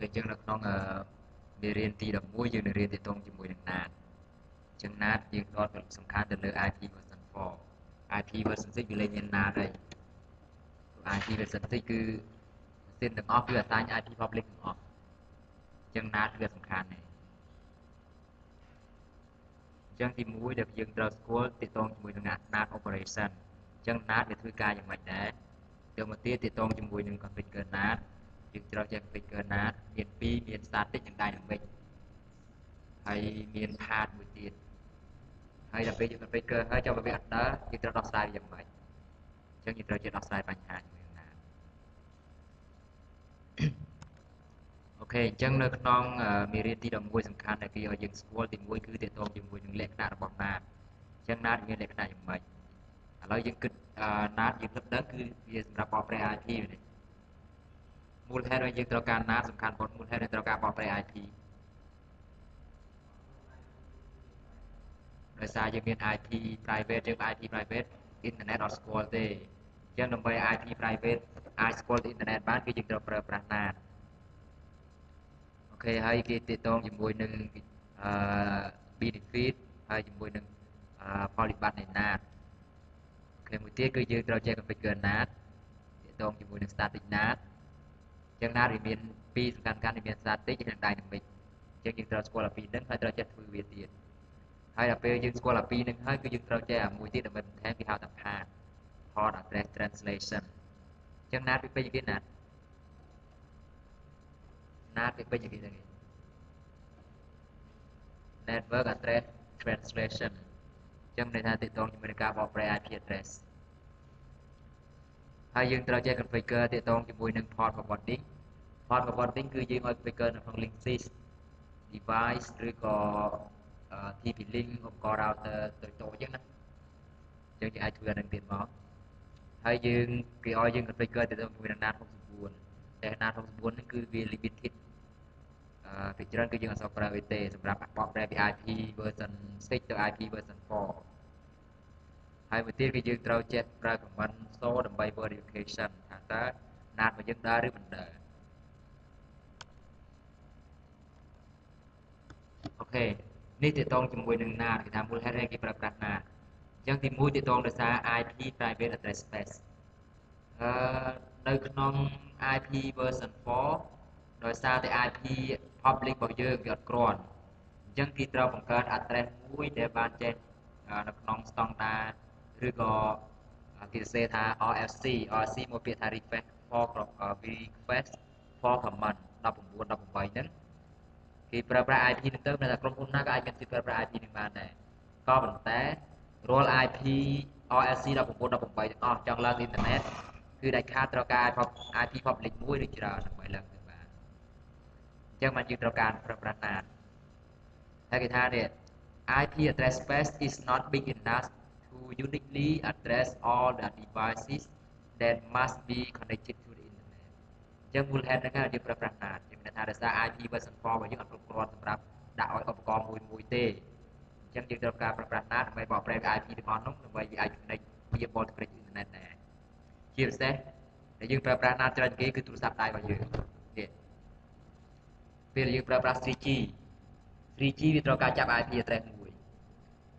cái chương nó không để riêng tí đồng mũi chương để riêng tí tông chỉ mũi đằng nát chương nát chương đọt được sắm khăn từ lời IP version 4 IP version 6 bị lên nhân nát đây IP version 6 cứ xin từng off គឺ assign IP public ទាំងអស់ចឹងណាតវាសំខាន់នេះចឹងទី1ដែលយើងត្រូវស្គាល់ទាក់ទងជាមួយនឹង NAT operation ចឹង NAT វាធ្វើការយ៉ាងម៉េចដែរទៅមកទៀតទាក់ទងជាមួយនឹង configure NAT យើងត្រូវចេះ configure NAT មាន2មាន static និង dynamic ហើយមាន path មួយទៀតហើយដល់ពេលយើង configure ហើយចាំបើវាអត់ដើរយើងត្រូវដោះស្រាយវាយ៉ាងម៉េចចឹងយើងត្រូវចេះដោះស្រាយបញ្ហាជាមួយនឹង NAT អូខេអញ្ចឹងនៅក្នុងមេរៀនទី11សំខាន់ដែលគេឲ្យយើងស្គាល់ទី1គឺទាក់ទងជាមួយនឹងលក្ខណៈរបស់ NAT អញ្ចឹង NAT មានលក្ខណៈយ៉ាងម៉េចឥឡូវយើងគិត NAT យើងគិតដឹងគឺវាសម្រាប់បកប្រែ IP នេះមូលហេតុឲ្យយើងត្រូវការ NAT សំខាន់បំផុតមូលហេតុឲ្យត្រូវការបកប្រែ IP ដោយសារយើងមាន IP private យើង IP private អ៊ីនធឺណិតអត់ស្គាល់ទេអញ្ចឹងដើម្បី IP private អាចស្គាល់ទៅអ៊ីនធឺណិតបានគឺយើងត្រូវប្រើប្រាស់ NAT អូខេហើយគេទាក់ទងជាមួយនឹងbenefit ហើយជាមួយនឹងផលវិបត្តិនៃ NAT អូខេមួយទៀតគឺយើងត្រូវចេះ configure NAT ទាក់ទងជាមួយនឹង static NAT អញ្ចឹង NAT វាមានពីរសំខាន់ៗមាន static និង dynamic អញ្ចឹងយើងត្រូវស្គាល់ពីរហ្នឹងហើយត្រូវចេះធ្វើវាទៀតហើយដល់ពេលយើងស្គាល់ពីរហ្នឹងហើយគឺយើងត្រូវចេះមួយទៀតដើម្បីបន្ថែមគេហៅថា path port address translation អញ្ចឹង NAT វាពេញយ៉ាងណាNAT វាពេញយ៉ាងនេះ network address translation អញ្ចឹងន័យថាទាក់ទងជាមួយនឹងការបកប្រែ IP address ហើយយើងត្រូវចេះ configure ទាក់ទងជាមួយនឹង port forwarding port forwarding គឺយើងឲ្យ configure នៅក្នុង link sys device ឬក៏ TP link ឧបករណ៍ router តូចៗអញ្ចឹងណាយើងអាចធ្វើអានឹងទៀតមកហើយយើងគេឲ្យយើង configure ទាក់ទងជាមួយនឹង NAT 69តែ NAT 69ហ្នឹងគឺវា limited ពីច្រើនគឺយើងអត់សូវប្រើវាទេសម្រាប់បកប្រែពី IP version 6ទៅ IP version 4ហើយមួយទៀតគឺយើងត្រូវចេះប្រើ command so ដើម្បី verification ថាតើ NAT របស់យើងដើរឬមិនដើរអូខេនេះទាក់ទងជាមួយនឹង NAT គេថាមូលហេតុអីគេប្រើប្រាស់ NAT អញ្ចឹងទី1ទាក់ទងដោយសារ IP private address space នៅក្នុង IP version 4ដោយសារតែ IP public របស់យើងវាអត់គ្រាន់អញ្ចឹងគេត្រូវបង្កើត address មួយដែលបានចេះនៅក្នុង standard ឬក៏គេសរសេរថា RFC មកពាក្យថា request for command 1918ហ្នឹងគេប្រើប្រាស់ IP ហ្នឹងទៅតែក្រុមហ៊ុនណាក៏អាចមានសិទ្ធិប្រើប្រាស់ IP ហ្នឹងបានដែរក៏ប៉ុន្តែរាល់ IP RFC 1918ទាំងអស់ចង់ឡើងអ៊ីនធឺណិតគឺដាច់ខាតត្រូវការ IP public មួយឬច្រើនដើម្បីឡើងទៅបានអញ្ចឹងបានយើងត្រូវការប្រើប្រាស់ NAT ហើយគេថានេះ IP address space is not big enough to uniquely address all the devices that must be connected to the internet អញ្ចឹងមូលហេតុហ្នឹងយើងប្រើប្រាស់ NAT យើងមានថាដោយសារ IP version 4របស់យើងអត់គ្រប់គ្រាន់សម្រាប់ដាក់ឲ្យឧបករណ៍មួយទេអញ្ចឹងយើងត្រូវការប្រើប្រាស់ NAT ដើម្បីបកប្រែ IP ទាំងអស់នោះដើម្បីវាអាច connect វា multi-bridge internet ដែរជាពិសេសដែលយើងប្រើប្រាស់ NAT ច្រើនគេគឺទូរស័ព្ទដៃរបស់យើងនេះពេលយើងប្រើប្រាស់ 3G វាត្រូវការចាប់ IP address មួយ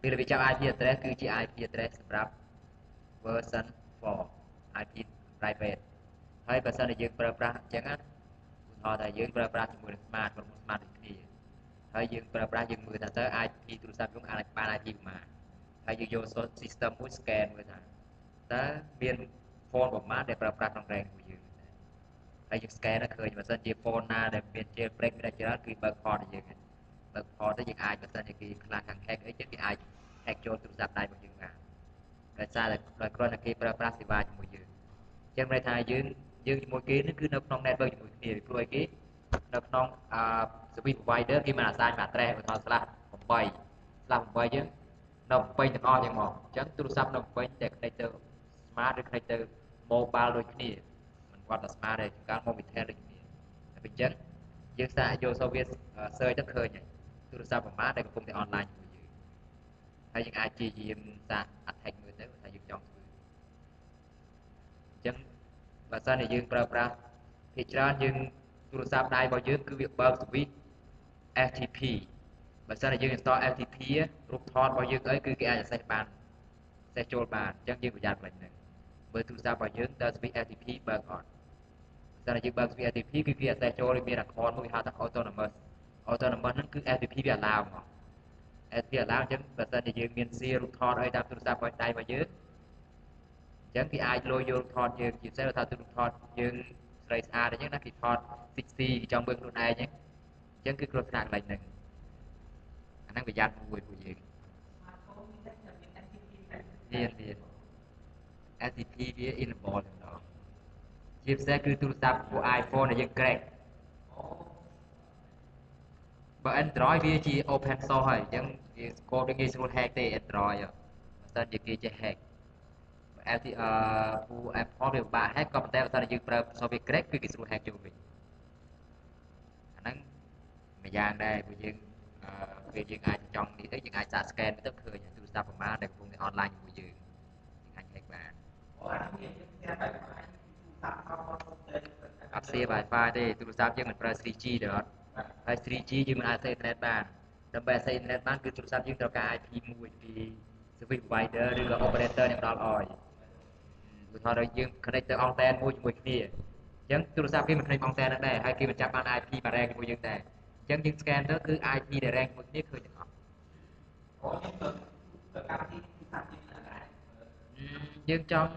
ពេលវាចាប់ IP address គឺជា IP address សម្រាប់ version 4 IP private ហើយបើសិនជាយើងប្រើប្រាស់អញ្ចឹងណាឧទាហរណ៍ថាយើងប្រើប្រាស់ជាមួយនឹង smart ក្រុមហ៊ុន smart ដូចគ្នាហើយយើងប្រើប្រាស់យើងមើលថាតើ IP ទូរស័ព្ទយើងអាចបាន IP ប៉ុន្មានហើយយើងយក system មួយ scan មើលថាតើមាន phone ប៉ុន្មានដែលប្រើប្រាស់ក្នុង range របស់យើងហើយយើង scan ឃើញបើសិនជា phone ណាដែលមាន jailbreak វាច្រើនគឺបើក port របស់យើងបើក port ទៅយើងអាចបើសិនជាគេខ្លាចខាង hack អីចឹងគេអាច hack ចូលទូរស័ព្ទដៃរបស់យើងបានដោយសារតែដោយគ្រាន់តែគេប្រើប្រាស់សេវាជាមួយយើងអញ្ចឹងន័យថាយើងជាមួយគេនេះគឺនៅក្នុង network ជាមួយគ្នាពីព្រោះអីគេនៅក្នុង service provider គេមានអាសាយ address ឧទាហរណ៍/8យើងនៅពេញទាំងអស់យ៉ាងមកអញ្ចឹងទូរស័ព្ទនៅពេញតែ connect ទៅ smart ឬ connect ទៅ mobile ដូចគ្នាមិនគាត់តែ smart ទេកាល mobitel ដូចគ្នាតែអញ្ចឹងយើងសាកយក software search ទៅឃើញហើយទូរស័ព្ទប្រមាណដែលកំពុងតែ online ជាមួយយើងហើយយើងអាចជាយាមសាក attack មើលទៅថាយើងចង់ធ្វើអញ្ចឹងបើសិនជាយើងប្រើប្រាស់ភាគច្រើនយើងទូ ទូរស័ព្ទដៃរបស់យើងគឺវាបើក switch FTP បើសិនជាយើង install FTP រូបថតរបស់យើងអីគឺគេអាច access បានaccess ចូលបានអញ្ចឹងយើងប្រយ័ត្នផ្លេចហ្នឹងមើលទូរស័ព្ទរបស់យើងតើ switch FTP បើកអត់បើសិនជាយើងបើក switch FTP គឺគេ access ចូលវាមាន record មួយហៅថា autonomous ហ្នឹងគឺ FTP វា allow ហ្មង FTP allow អញ្ចឹងបើសិនជាយើងមាន share រូបថតអីតាមទូរស័ព្ទរបស់ដៃរបស់យើងអញ្ចឹងគេអាចលុយយកថតយើងជាពិសេសថាទូរថតយើងស្រីស្អាតអញ្ចឹងណាគេថត 60 គេចង់មើលខ្លួនឯងអញ្ចឹងគឺគ្រោះថ្នាក់កន្លែងហ្នឹងអាហ្នឹងប្រយ័ត្នមួយពួកយើងមាន FTP វា enable ដល់ជាពិសេសគឺទូរស័ព្ទពួក iPhone ដែលយើង crack បើ Android វាជា open source ហើយអញ្ចឹងវា code វាងាយស្រួល hack ទេ Android បើសិនជាគេចេះ hack ពួក Apple វាពិបាក hack ក៏ប៉ុន្តែបើសិនជាយើងប្រើ software crack គឺគេស្រួល hack ចូលវិញអាហ្នឹងមួយយ៉ាងដែរពួកយើងពេលយើងអាចចង់នេះទៅយើងអាចសាក scan ទៅឃើញទូរស័ព្ទប្រមាណដែលកំពុងតែ online ជាមួយយើងអាច hack បានអត់ share Wi-Fi ទេទូរស័ព្ទយើងមិនប្រើ 3G ទេអត់ហើយ 3G យើងមិនអាច access internet បានដើម្បី access internet បានគឺទូរស័ព្ទយើងត្រូវការ IP មួយពី service provider ឬក៏ operator នឹងផ្ដល់ឲ្យឧទាហរណ៍យើង connect ទៅអង់តែនមួយជាមួយគ្នាអញ្ចឹងទូរស័ព្ទគេមិន connect អង់តែននឹងដែរហើយគេមិនចាប់បាន IP បារ៉ែជាមួយយើងដែរអញ្ចឹងយើង scan ទៅគឺ IP ដែល rank មួយគ្នាឃើញទាំងអស់យើងចង់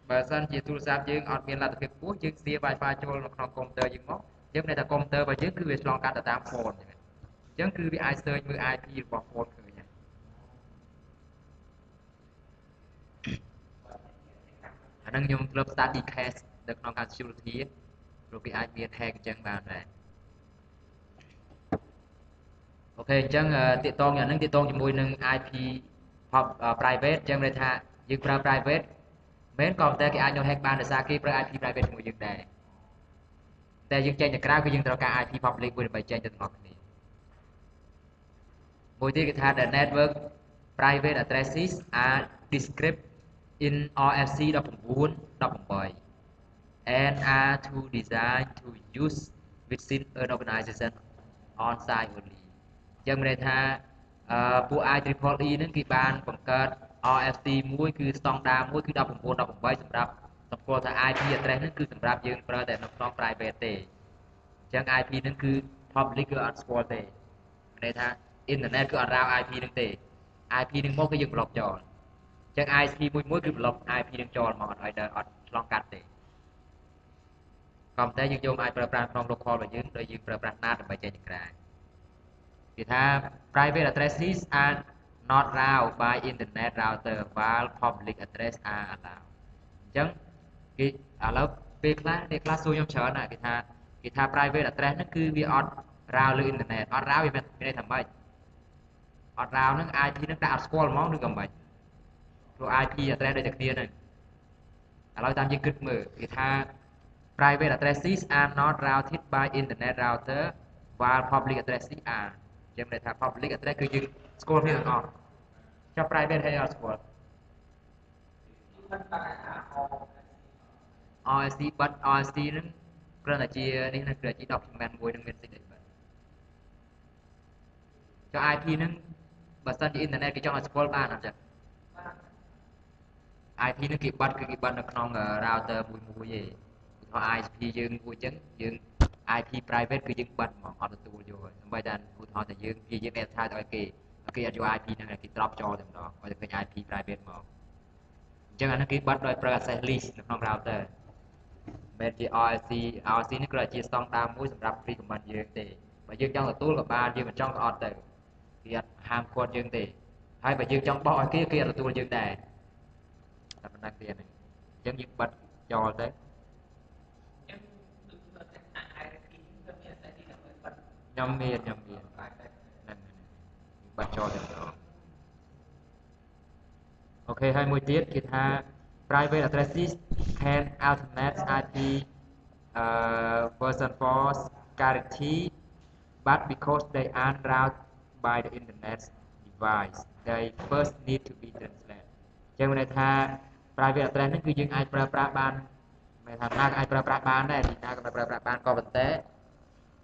បើសិនជាទូរស័ព្ទយើងអត់មានលទ្ធភាពខ្ពស់យើងស្ទា Wi-Fi ចូលនៅក្នុងកុំព្យូទ័រយើងមកយើងមានតែកុំព្យូទ័ររបស់យើងគឺវាឆ្លងកាត់ទៅតាម phone អញ្ចឹងគឺវាអាច search មើល IP របស់ phone ឃើញហើយអាហ្នឹងខ្ញុំធ្លាប់ study case នៅក្នុងការ security ព្រោះគេអាចមាន hack អញ្ចឹងបានដែរអូខេអញ្ចឹងទាក់ទងយ៉ាងហ្នឹងទាក់ទងជាមួយនឹង IP private អញ្ចឹងន័យថាយើងប្រើ private មែនក៏តែគេអាចយក hack បានដោយសារគេប្រើ IP private ជាមួយយើងដែរតែយើងចេញទៅក្រៅគឺយើងត្រូវការ IP public មួយដើម្បីចេញទៅទាំងអស់គ្នាមួយទៀតគេថា the network private addresses are described in RFC 1918 and are to designed to use within an organization on site only អញ្ចឹងមានន័យថាពួក IEEE ហ្នឹងគេបានបង្កើត RFC មួយគឺស្តង់ដារមួយគឺ1918សម្រាប់សម្គាល់ថា IP address ហ្នឹងគឺសម្រាប់យើងប្រើតែនៅក្នុង private ទេអញ្ចឹង IP ហ្នឹងគឺ public គឺអត់ស្គាល់ទេមានន័យថា internet គឺអត់រ៉ាវ IP ហ្នឹងទេ IP ហ្នឹងមកគឺយើង block ចោលអញ្ចឹង ISP មួយគឺ block IP ហ្នឹងចោលមកអត់ឲ្យអត់ឆ្លងកាត់ទេក៏ប៉ុន្តែយើងយកអាចប្រើប្រាស់ក្នុង local របស់យើងដោយយើងប្រើប្រាស់ NAT ដើម្បីចេញទៅក្រៅគេថា private addresses are not allowed by internet router while public address are allowed អញ្ចឹងគេឥឡូវពេលខ្លះអ្នកខ្លះសួរខ្ញុំច្រើនណាគេថា private address ហ្នឹងគឺវាអត់ route លើ internet អត់ route វាមានន័យថាម៉េចអត់ route ហ្នឹង IP ហ្នឹងតែអត់ស្គាល់ហ្មងឬក៏មិនព្រោះ IP address ដូចតែគ្នាហ្នឹងឥឡូវតាមយើងគិតមើលគេថា private addresses are not routed by internet router while public addresses are យើងនិយាយថា public address គឺយើងស្គាល់គ្នាទាំងអស់ចុះ private ហើយអត់ស្គាល់ RSC បាត់ RSC ហ្នឹងគ្រាន់តែជានេះហ្នឹងគឺជា document មួយនឹងមានសេចក្តីបាត់ចុះ IP ហ្នឹងបើសិនជា internet គេចង់ឲ្យស្គាល់បានអត់ចឹង IP ហ្នឹងគេបាត់គឺគេបាត់នៅក្នុង router មួយទេឧទាហរណ៍ ISP យើងមួយចឹងយើង IP private គឺយើងបាត់ហ្មងអត់ទទួលយកហើយសូម្បីតែឧទាហរណ៍តែយើងនិយាយបែបថាឲ្យគេអត់យក IP ហ្នឹងគេ drop ចោលតែម្ដងឲ្យតែឃើញ IP private មកអញ្ចឹងអាហ្នឹងគេបាត់ដោយប្រើ access list នៅក្នុង router មិនជា RSC នេះគ្រាន់តែជាស្តង់ដារមួយសម្រាប់ recommend យើងទេបើយើងចង់ទទួលក៏បានយើងមិនចង់ក៏អត់ទៅគេអត់ហាមឃាត់យើងទេហើយបើយើងចង់បោះឲ្យគេអត់ទទួលយើងដែរតែប៉ុណ្ណឹងទៀតអញ្ចឹងយើងបាត់ចោលទៅខ្ញុំមានហ្នឹងបាត់ចោលទៅអូខេហើយមួយទៀតគេថា private addresses can alternate IP version for security but because they aren't routed by the internet device they first need to be translated អញ្ចឹងមានន័យថា private address ហ្នឹងគឺយើងអាចប្រើប្រាស់បាន mày thằng nào ai bán này thì nào bán có vấn đề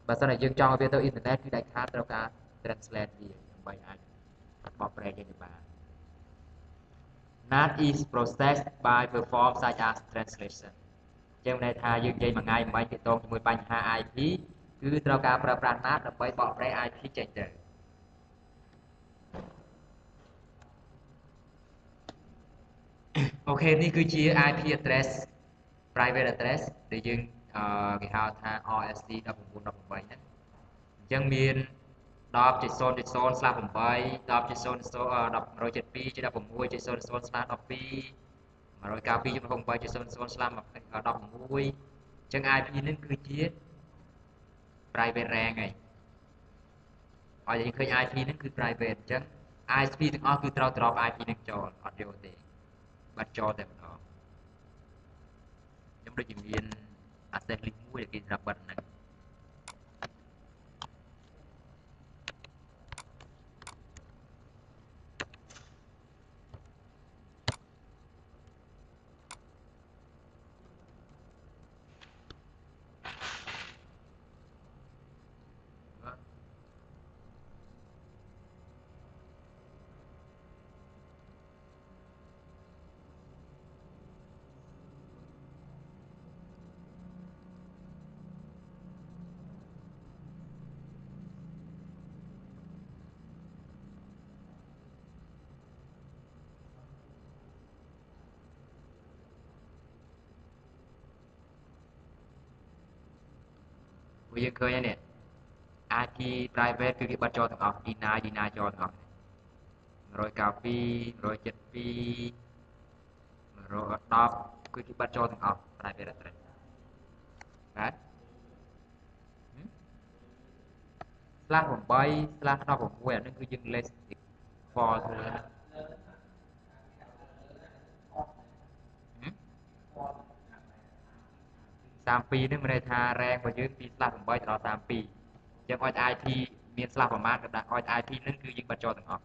và sau này dương cho về tới internet thì đại khá đâu cả translate gì bài anh bỏ ra cho bạn not is processed by perform such as translation ចឹងន័យថាយើងនិយាយមួយថ្ងៃមិនបាច់ទាក់ទងជាមួយបញ្ហា IP គឺត្រូវការប្រើប្រាស់ NAT ដើម្បីបកប្រែ IP ចេញទៅអូខេនេះគឺជា IP address private address ដែលយើងគេហៅថា RST 1918ហ្នឹងអញ្ចឹងមាន10.0.0/8 10.0.0.172.16.00/12 192.0.8.0/16 ចឹង IP នេះគឺជា private rank ហើយឲ្យយើងឃើញ IP នេះគឺ private អញ្ចឹង ISP ទាំងអស់គឺត្រូវ drop IP នេះចូលអត់យកទេបាត់ចូលតែម្ដងខ្ញុំដូចជាមាន access link មួយដែលគេសម្រាប់បិទហ្នឹងពួកយើងឃើញហើយនេះ IP private គឺគេបិទចូលទាំងអស់ deny ចូលទាំងអស់192 172 110គឺគេបិទចូលទាំងអស់ private address បាទ /8/16 អានេះគឺយើង list for 32នេះមានន័យថា rank របស់យើងពី /8 ទៅដល់ 32អញ្ចឹងឲ្យ IP មាន / ប្រមាណក៏ដាក់ឲ្យ IP នឹងគឺយើងបិទចូលទាំងអស់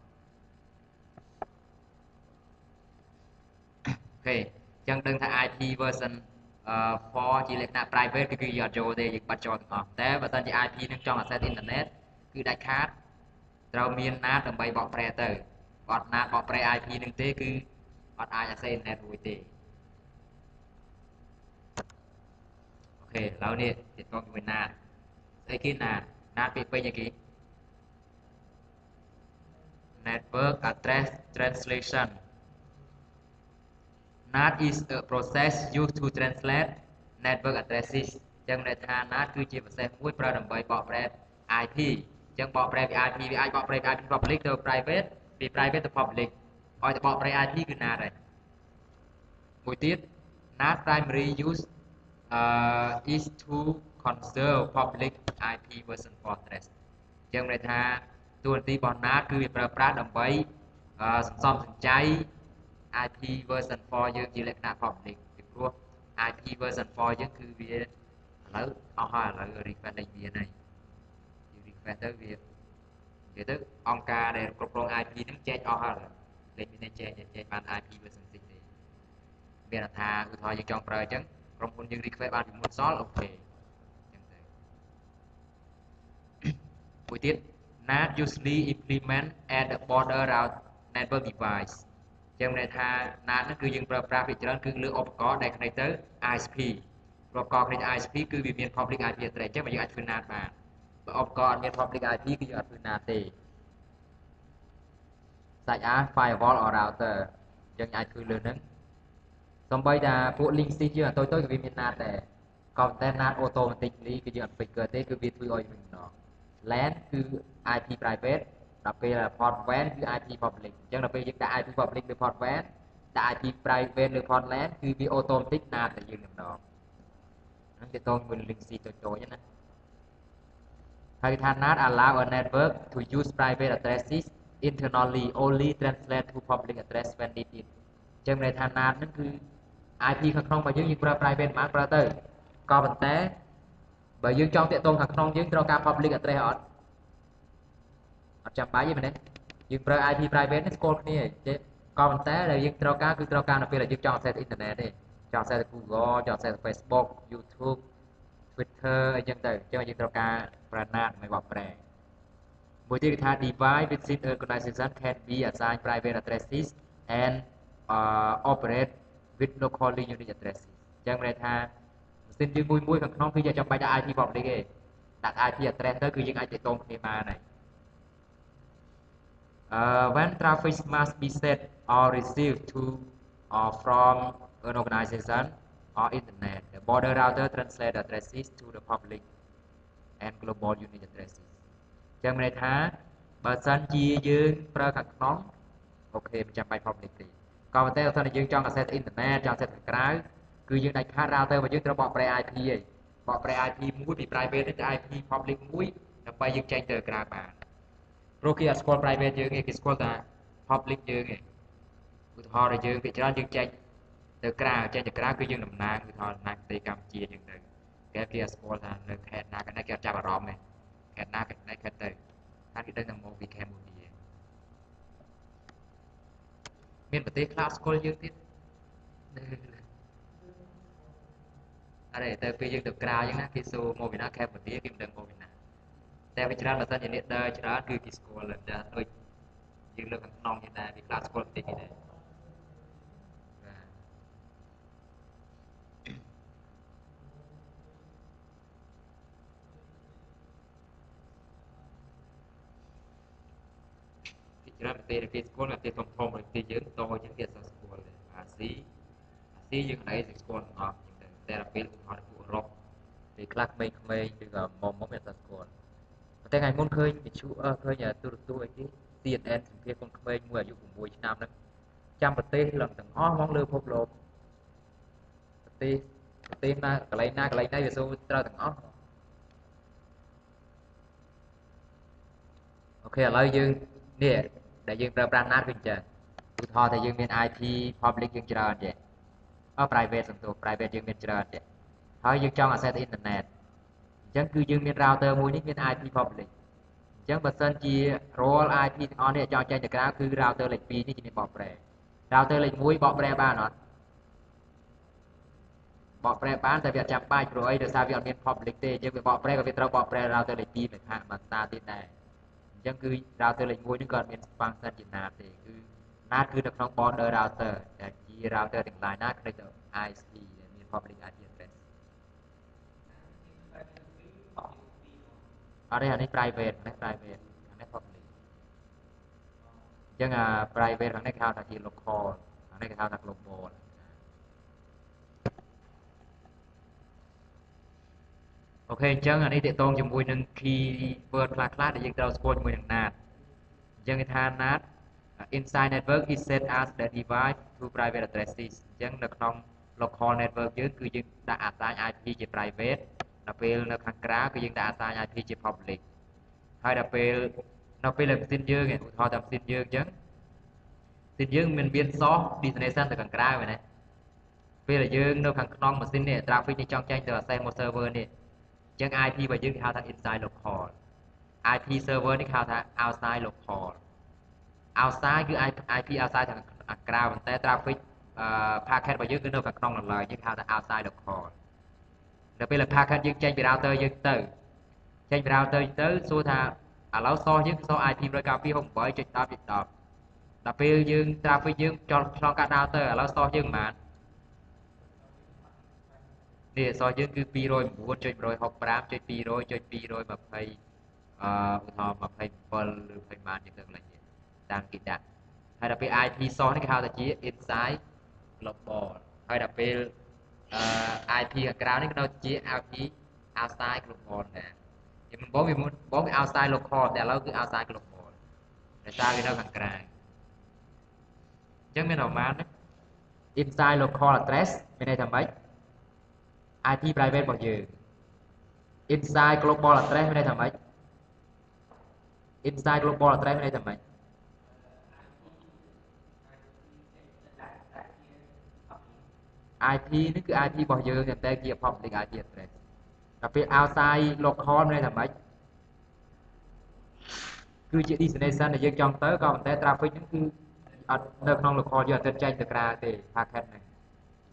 អូខេអញ្ចឹងដឹងថា IP version 4ជាលក្ខណៈ private គឺយើងអត់ចូលទេយើងបិទចូលទាំងអស់តែបើសិនជា IP នឹងចង់ access internet គឺដាច់ខាតត្រូវមាន NAT ដើម្បីបកប្រែទៅបើអត់ NAT បកប្រែ IP នឹងទេគឺអត់អាច access internet រួចទេអូខេឥឡូវនេះទាក់ទងជាមួយ NAT ស្អីគេ NAT ពាក្យពេញអីគេ Network Address Translation NAT is a process used to translate network addresses អញ្ចឹងន័យថា NAT គឺជា process មួយប្រើដើម្បីបកប្រែ IP អញ្ចឹងបកប្រែពី IP វាអាចបកប្រែពី IP public ទៅ private ពី private ទៅ public ឲ្យទៅបកប្រែ IP គឺ NAT ហើយមួយទៀត NAT primary use is to conserve public IP version for address អញ្ចឹងន័យថាតួនាទីរបស់ NAT គឺវាប្រើប្រាស់ដើម្បីសន្សំសំចៃIP version 4យើងជាលក្ខណៈ public ពីព្រោះ IP version 4យើងគឺវាឥឡូវអស់ហើយឥឡូវ request លេខមានហើយយើង request ទៅវាទៅអង្គការដែលគ្រប់គ្រង IP ហ្នឹងចែកអស់ហើយលេខមានចែកបាន IP version 6ទេមានន័យថាឧទាហរណ៍យើងចង់ប្រើអញ្ចឹងក្រុមហ៊ុនយើង request បានពីមុនសល់អូខេអញ្ចឹងទៅមួយទៀត NAT usually implement at the border route network device អញ្ចឹងន័យថា NAT ហ្នឹងគឺយើងប្រើប្រាស់ពីច្រើនគឺលើឧបករណ៍ដែល connect ទៅ ISP ព្រោះឧបករណ៍ connect ISP គឺវាមាន public IP address អញ្ចឹងយើងអាចធ្វើ NAT បានបើឧបករណ៍អត់មាន public IP គឺយើងអត់ធ្វើ NAT ទេសាច់ firewall or router អញ្ចឹងអាចធ្វើលើហ្នឹងសំបីតាពួក link stick យើងអត់តូចៗក៏វាមាន NAT ដែរក៏តែ NAT automatically គឺយើងអត់ពេចគឺទេគឺវាធ្វើឲ្យវិញម្ដង LAN គឺ IP private ដល់ពេល port WAN គឺ IP public អញ្ចឹងដល់ពេលយើងដាក់ IP public លើ port WAN ដាក់ IP private លើ port LAN គឺវា automatic NAT តែយើងម្ដងហ្នឹងគេតងមួយ link stick តូចៗណាហើយថា NAT allow a network to use private addresses internally only translate to public address when needed អញ្ចឹងន័យថា NAT ហ្នឹងគឺ IP ខាងក្នុងរបស់យើងប្រើ private មកប្រើទៅក៏ប៉ុន្តែបើយើងចង់តាក់ទងខាងក្នុងយើងត្រូវការ public address អត់ចាំបាច់ទេមែនទេយើងប្រើ IP private នេះស្គាល់គ្នាទេក៏ប៉ុន្តែដែលយើងត្រូវការគឺត្រូវការនៅពេលដែលយើងចង់ access internet ទេ ចង់ set Google ចង់ set Facebook YouTube Twitter អីចឹងទៅអញ្ចឹងយើងត្រូវការ brand ដើម្បីបកប្រែមួយទៀតគឺថា device within organization can be assigned private addresses and operate with locally unique addresses អញ្ចឹងមានន័យថាម៉ាស៊ីនយើងមួយខាងក្នុងគឺយើងចាំបាច់ដាក់ IP public ទេដាក់ IP address ទៅគឺយើងអាចទាក់ទងគ្នាបានហើយwhen traffic must be set or received to or from an organization or internet the border router translate addresses to the public and global unique addresses ចឹងមានន័យថាបើសិនជាយើងប្រើខាងក្នុងអូខេមិនចាំបាច់ public ទេក៏ប៉ុន្តែបើសិនជាយើងចង់ access internet ចង់ access ខាងក្រៅគឺយើងដាច់ខាត router របស់យើងត្រូវបកប្រែ IP ឯងបកប្រែ IP មួយពី private ទៅ IP public មួយដើម្បីយើងចេញទៅក្រៅបានព្រោះគេអត់ស្គាល់ private យើងទេគេស្គាល់តែ public យើងទេឧទាហរណ៍យើងពីច្រើនយើងចេញទៅក្រៅចេញទៅក្រៅគឺយើងតំណាងឧទាហរណ៍តំណាងប្រទេសកម្ពុជាចឹងទៅគេអត់ស្គាល់ថានៅខេត្តណាគេអត់ចាប់អារម្មណ៍ទេខេត្តណាខេត្តទៅថាគេដឹងតែមកពីកម្ពុជាមានប្រទេសខ្លះស្គាល់យើងទៀតអរេតែពេលយើងទៅក្រៅចឹងណាគេសួរមកពីណាកម្ពុជាគេមិនដឹងមកពីណាតែវាច្រើនបើសិនជាអ្នកដើរច្រើនគឺគេស្គាល់តែដូចយើងលើកខាងក្នុងនេះដែរវាខ្លះស្គាល់ប្រទេសនេះដែរច្រើនប្រទេសគេស្គាល់ប្រទេសធំៗប្រទេសយើងតជាងគេអត់ស្គាល់ទេអាស៊ីយើងណៃស្គាល់អស់ចឹងតែដល់ពេលឧទាហរណ៍ពួកអឺរ៉ុបពេលខ្លះក្មេងៗឬក៏មកវាអត់ស្គាល់តែថ្ងៃមុនឃើញវិទ្យុឃើញទូរទស្សន៍អីគេ CCNA សម្ភាសកូនក្មេងមួយអាយុ6ឆ្នាំហ្នឹងចាំប្រទេសឡើងទាំងអស់ហ្មងលើពិភពលោកប្រទេសណាកន្លែងណាវាសូវត្រូវទាំងអស់អូខេឥឡូវយើងនេះដែលយើងប្រើប្រាស់ណាត់គឺអញ្ចឹងឧទាហរណ៍ថាយើងមាន IP public យើងច្រើនចេះprivate សំទោស private យើងមានច្រើនចេះហើយយើងចង់ access internet អញ្ចឹងគឺយើងមាន router មួយនេះមាន IP public អញ្ចឹងបើសិនជា role IP ទាំងអស់នេះចង់ចេញទៅក្រៅគឺ router លេខ2នេះជាមានបកប្រែ router លេខ1បកប្រែបានអត់បកប្រែបានតែវាអត់ចាំបាច់ព្រោះអីដោយសារវាអត់មាន public ទេយើងវាបកប្រែក៏វាត្រូវបកប្រែ router លេខ2ទៅខាងបាតាទៀតដែរអញ្ចឹងគឺ router លេខ1នេះក៏អត់មាន function ជា NAT ទេគឺ NAT គឺនៅក្នុង border router ដែលជា router ទាំងឡាយណាគឺទៅ ISP ដែលមាន public IP address អត់ទេអានេះ private ណា private អានេះ public អញ្ចឹងprivate ខាងនេះគេហៅថាជា local ខាងនេះគេហៅថា global អូខេអញ្ចឹងអានេះតកតងជាមួយនឹង keyword ខ្លះៗដែលយើងត្រូវស្គាល់ជាមួយនឹង NAT អញ្ចឹងគេថា NAT inside network is set as the device to private addresses អញ្ចឹងនៅក្នុង local network យើងគឺយើងដាក់ assign IP ជា private ដល់ពេលនៅខាងក្រៅគឺយើងដាក់ assign IP ជា public ហើយដល់ពេលនៅពេលម៉ាស៊ីនយើងឧទាហរណ៍ថាម៉ាស៊ីនយើងអញ្ចឹងម៉ាស៊ីនយើងមាន source destination ទៅខាងក្រៅហ្នឹងណាពេលដែលយើងនៅខាងក្នុងម៉ាស៊ីននេះ traffic នេះចង់ចេញទៅ access មក server នេះអញ្ចឹង IP របស់យើងគេហៅថា inside local IP server នេះគេហៅថា outside local outside គឺ IP outside ខាងក្រៅប៉ុន្តែ traffic packet របស់យើងគឺនៅខាងក្នុងឡើយយើងហៅថា outside local ដល់ពេល packet យើងចេញពី router យើងទៅចេញពី router ទៅសួរថាឥឡូវ source យើងគឺ source IP 192.10.10 ដល់ពេលយើង traffic យើងចង់ឆ្លងកាត់ router ឥឡូវ source យើងប៉ុន្មាននេះ source យើងគឺ 209.165.200.220 ឧទាហរណ៍27ឬ20ម៉ានយើងទៅកន្លែងនេះតាមគេដាក់ហើយដល់ពេល IP source នេះគេហៅថាជា inside global ហើយដល់ពេលIP ខាងក្រៅនេះគេនៅជា IP outside global ដែរពីមុនបង outside local តែឥឡូវគឺ outside global ដោយសារវានៅខាងក្រៅអញ្ចឹងមានប្រមាណ inside local address មានន័យថាម៉េច IP private របស់យើង inside global address មានន័យថាម៉េច inside global address មានន័យថាម៉េច IP នេះគឺ IP របស់យើងតែជា public IP address ដល់ពេល outside local មានន័យថាម៉េចគឺជា destination ដែលយើងចង់ទៅក៏ប៉ុន្តែ traffic ហ្នឹងគឺអត់នៅក្នុង local យើងអត់ទៅចេញទៅក្រៅទេ packet ហ្នឹង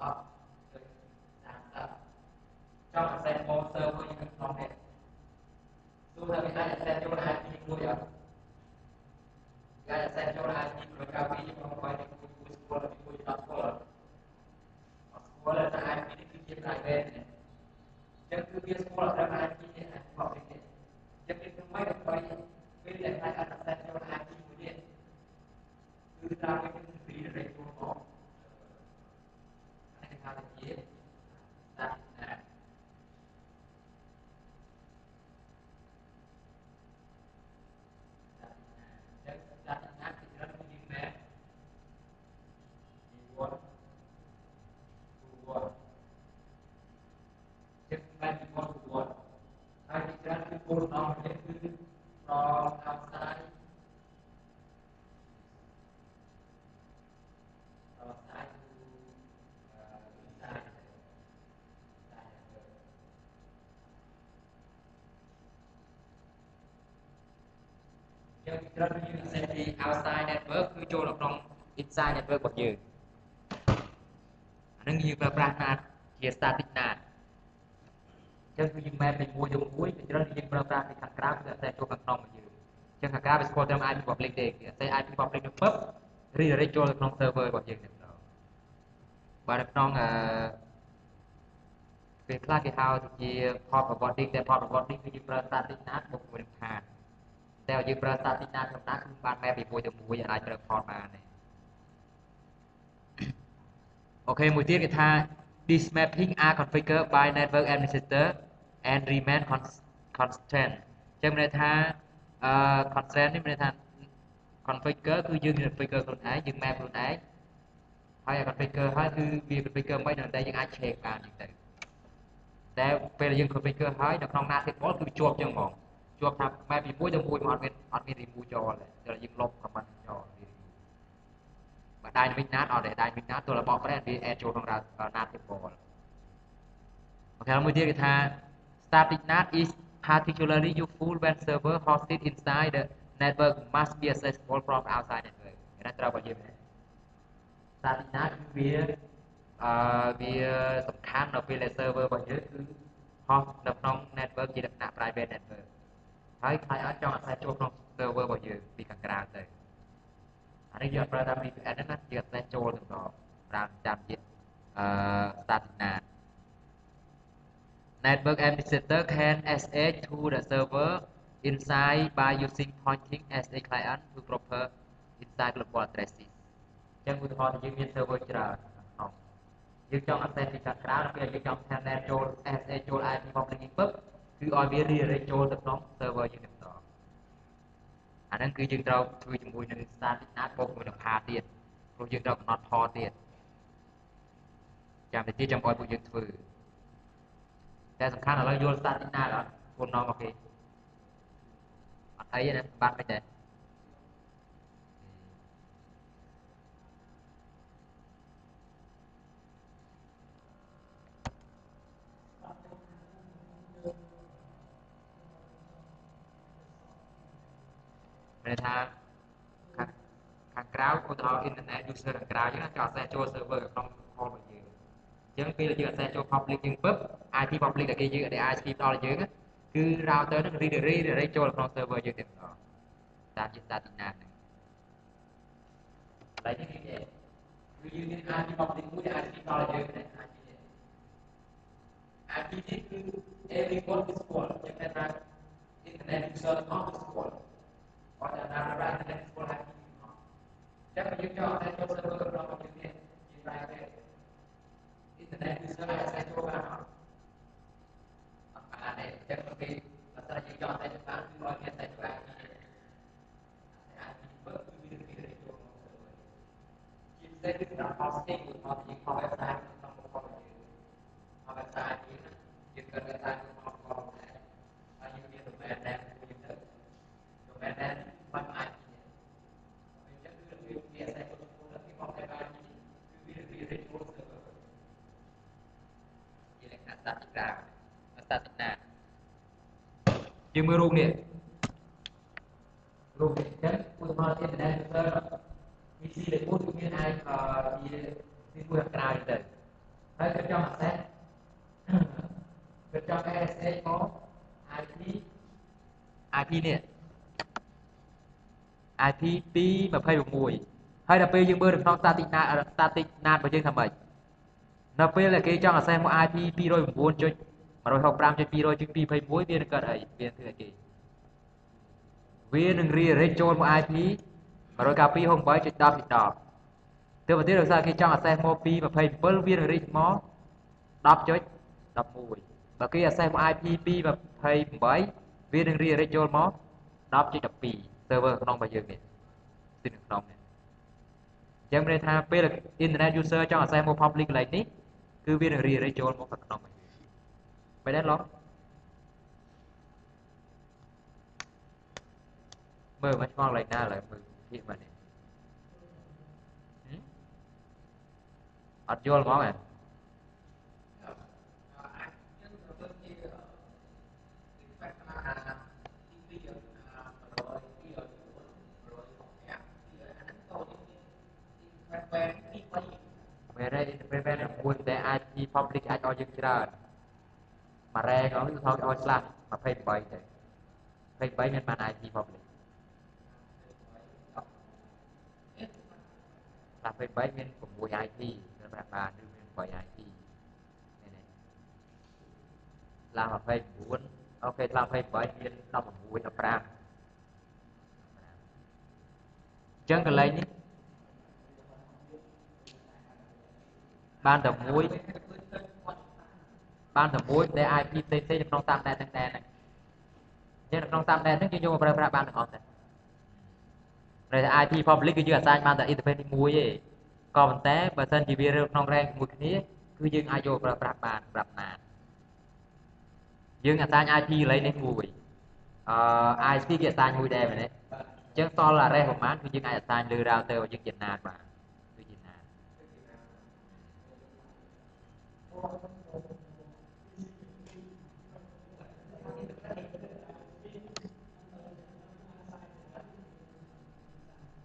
Đó. private ចឹងគឺវាស្គាល់ដល់ IP នេះ public នេះចឹងវាធ្វើម៉េចដើម្បីពេលដែលផ្នែក access ចូល IP មួយនេះគឺតាមវានឹងរីរ៉េចូលមកអានេះហៅថាជា static NAT ចឹង static NAT គឺត្រូវមាន map V1 2 1 Just like before to what? I declare before now here from outside to inside. Just declare you say the outside network គឺចូលនៅក្នុង inside network របស់យើងអានឹងយើងប្រើប្រាស់ NAT ជា static NAT ចឹងគឺយើង map ពីមួយទៅមួយពីច្រើនយើងប្រើប្រាស់ពីខាងក្រៅគឺតែចូលខាងក្នុងរបស់យើងចឹងខាងក្រៅវាស្គាល់ត្រឹម IP public ទេគេតែ IP public នោះពឹប redirect ចូលទៅក្នុង server របស់យើងតែម្ដងបាទនៅក្នុងពេលខ្លះគេហៅទៅជា port forwarding តែ port forwarding គឺយើងប្រើ static NAT បូកមួយនឹង path តែយើងប្រើ static NAT ធម្មតាគឺបាន map ពីមួយទៅមួយអាចប្រើ port បានទេអូខេមួយទៀតគេថា this mapping are configured by network administrator and remain constant ចឹងមានន័យថា constant នេះមានន័យថា configure គឺយើង configure ខ្លួនឯងយើង map ខ្លួនឯងហើយ configure ហើយគឺវា configure មិនដល់តែយើងអាច check បានចឹងទៅតែពេលយើង configure ហើយនៅក្នុង NAT table គឺជាប់ចឹងហ្មងជាប់ថា map ពីមួយទៅមួយមកអត់មាន remove ចោលទេតែយើងលុប command ចោលបាទ dynamic NAT អត់ទេ dynamic NAT ទៅរបស់ brand វា add ចូលក្នុង NAT table អូខេមួយទៀតគេថា static NAT is particularly useful when server hosted inside the network must be accessible from outside network គេថាត្រូវបើយើង static NAT វាសំខាន់នៅពេលដែល server របស់យើងគឺ host នៅក្នុង network ជាលក្ខណៈ private network ហើយ client ចង់ access ចូលក្នុង server របស់យើងពីខាងក្រៅទៅអានេះយើងប្រើតាម VPN ណាយើង access ចូលទៅដល់ប្រើតាមជាstatic NAT Network administrator can access to the server inside by using pointing as a client to proper inside global addresses ចឹងឧទាហរណ៍យើងមាន server ច្រើនក្នុងយើងចង់ access ពីខាងក្រៅដល់ពេលយើងចង់ internet ចូល SA ចូល IP public នេះពឹបគឺឲ្យវា redirect ចូលទៅក្នុង server យើងតែម្ដងអាហ្នឹងគឺយើងត្រូវធ្វើជាមួយនឹង static NAT បូកជាមួយនឹង path ទៀតព្រោះយើងត្រូវកំណត់ port ទៀតចាំតិចទៀតចាំឲ្យពួកយើងធ្វើតែសំខាន់ឥឡូវយល់ static NAT អត់គោលនាំមកគេអត់អីទេណាបាត់មិនទេមានថាខាងក្រៅឧទាហរណ៍ internet user ខាងក្រៅយើងចង់ access ចូល server ក្នុង call របស់យើងអញ្ចឹងពេលយើង access ចូល public យើងពឹប IP public ដែលគេយើងដែល ISP ផ្ដល់យើងគឺ router នឹង redirect ចូលក្នុង server យើងតែម្ដងតាមជា static NAT ហ្នឹងហើយនេះគឺយើងមាន IP public មួយដែល ISP ផ្ដល់យើងតែ IP នេះគឺ everyone is equal អញ្ចឹងថា internet user អស់ is equal អត់តែណារ៉ា internet is equal IP ចឹងយើងចង់ access ចូល server របស់យើងនេះជា private internet user access ចូលបានអត់បានទេចឹងពេលបើសិនជាយើងចង់ access បានគឺឲ្យមាន access បានបើគឺមាន redirect ចូលក្នុង server ជាពិសេសគឺសម្រាប់ hosting ឧទាហរណ៍យើង hot website ក្នុងប្រព័ន្ធរបស់យើង hot website យើងកើត website ក្នុងប្រព័ន្ធដែរហើយយើងមាន domain name មួយទៅ domain name មិនអាចអញ្ចឹងគឺវាមាន access ចូលក្នុងពីមកតែបានគឺវា redirect ចូល server ជាលក្ខណៈ static NAT យើងមើលរូបនេះរូបនេះអញ្ចឹងឧទាហរណ៍ internet user PC ដែលមួយគឺមានអាចជាទីមួយខាងក្រៅទៅហើយគាត់ចង់ access គាត់ចង់ access មក IP នេះ IP 226ហើយដល់ពេលយើងមើលនៅក្នុង static NAT របស់យើងថាម៉េច នៅពេលដែលគេចង់ access មក IP 209.165.200.221 វានឹងកើតអីវាធ្វើឲ្យគេវានឹង redirect ចូលមក IP 192.8.10.10 ទៅប្រទេសដោយសារគេចង់ access មកពី27វានឹង reach មក 10.11 បើគេ access មក IP ពី28វានឹង redirect ចូលមក 10.12 server ក្នុងរបស់យើងនេះទីក្នុងនេះអញ្ចឹងមានន័យថាពេល internet user ចង់ access មក public កន្លែងនេះគឺវានឹង redirect ចូលមកក្នុងរបស់យើងបែរដែរឡងមើលមិនឆ្ងល់កន្លែងណាឡើយមើលភាគមកនេះអត់យល់ហ្មងហ៎ពេលនេះពេលនេះមួយតែអាច public អាចឲ្យយើងច្រើនមួយរ៉ែក៏វាថោកឲ្យស្លាប់28ទេ28មានបាន IP public ស្លាប់28មាន6 IP សម្រាប់បានឬមាន8 IP នេះនេះស្លាប់29អូខេស្លាប់28មាន16 15អញ្ចឹងកន្លែងនេះបានតែមួយដែល IP ផ្សេងៗនៅក្នុងតាមដែនទាំងដែនហ្នឹងអញ្ចឹងនៅក្នុងតាមដែនហ្នឹងយើងយកមកប្រើប្រាស់បានទាំងអស់ដែរតែ IP public គឺយើងអាសាញបានតែ interface ទី1ទេក៏ប៉ុន្តែបើសិនជាវានៅក្នុង rank មួយគ្នាគឺយើងអាចយកប្រើប្រាស់បានសម្រាប់ណាយើងអាសាញ IP កន្លែងនេះមួយISP គេអាសាញមួយដែរមែនទេអញ្ចឹងសល់ array ប្រហែលគឺយើងអាចអាសាញលើ router របស់យើងជាណាបានគឺជាណា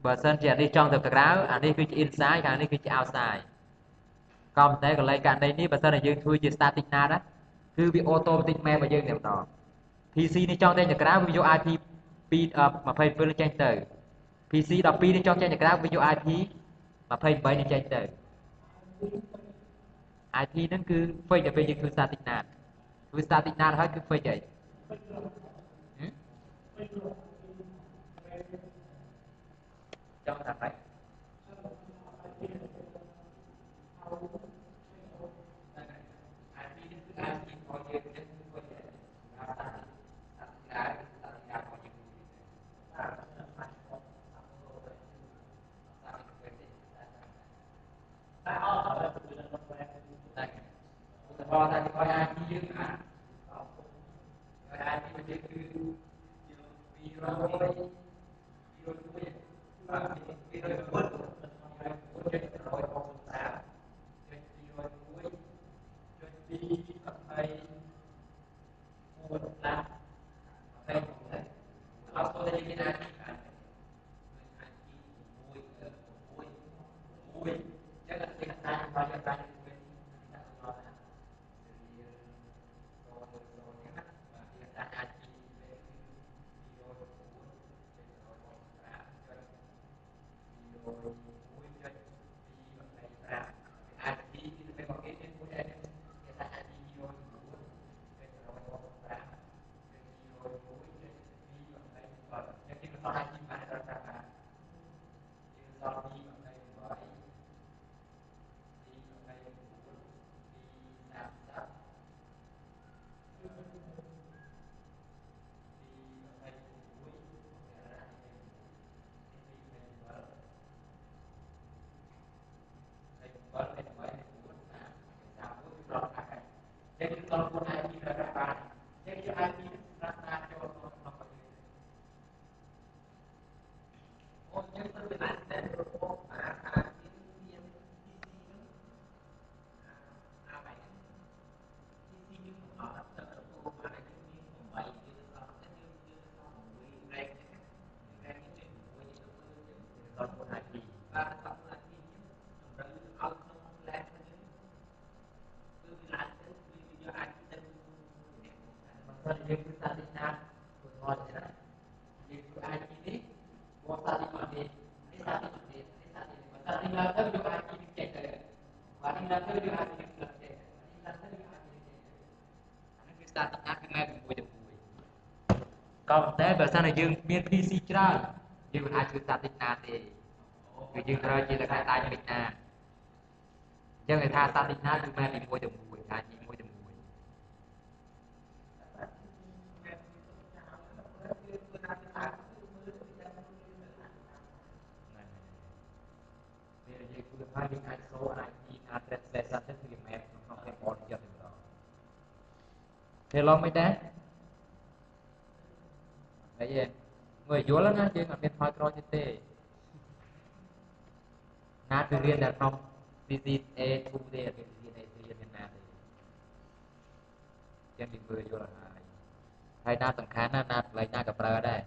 បើសិនជាអានេះចង់ទៅក្រៅអានេះគឺជា inside អានេះគឺជា outside ក៏ប៉ុន្តែកន្លែងករណីនេះបើសិនជាយើងធ្វើជា static NAT គឺវា automatic map របស់យើងតែម្ដង PC នេះចង់ចេញទៅក្រៅវាយក IP 27នេះចេញទៅ PC 12នេះចង់ចេញទៅក្រៅវាយក IP 28នេះចេញទៅ IP ហ្នឹងគឺ fake តែពេលយើងធ្វើ static NAT ធ្វើ static NAT ហើយគឺ fake អីចង់ថាម៉េចបើតែគេឲ្យ IP យើងណាឲ្យ IP របស់យើងគឺ200 យើងគឺសាទីណាព្រោះអត់ទេយើងគឺអាចនេះមកសាទីមកនេះនេះសាទីមកនេះនេះសាទីមកសាទីមកទៅយកអាចចេញទៅបាទនេះទៅយកអាច static nát cái mẹ mùi được mùi còn thế bởi sao này dương miên PC chơi dương ai chưa static nát thì người dương rồi chỉ là khai tay mình nè chứ người ta static nát cái mẹ bị mùi được mùi ai chỉ mùi được mùi bây giờ cứ hai những ai số ai đi address về sản xuất cái mẹ không thể bỏ được đó thế lo mới đấy đấy vậy người vô lắm á chứ mà biết thôi rồi thế nát từ riêng là không CCNA thu đây là CCNA riêng bên nát chân bị mưa vô là hay nát tầm khán nát lấy nát gặp ra đây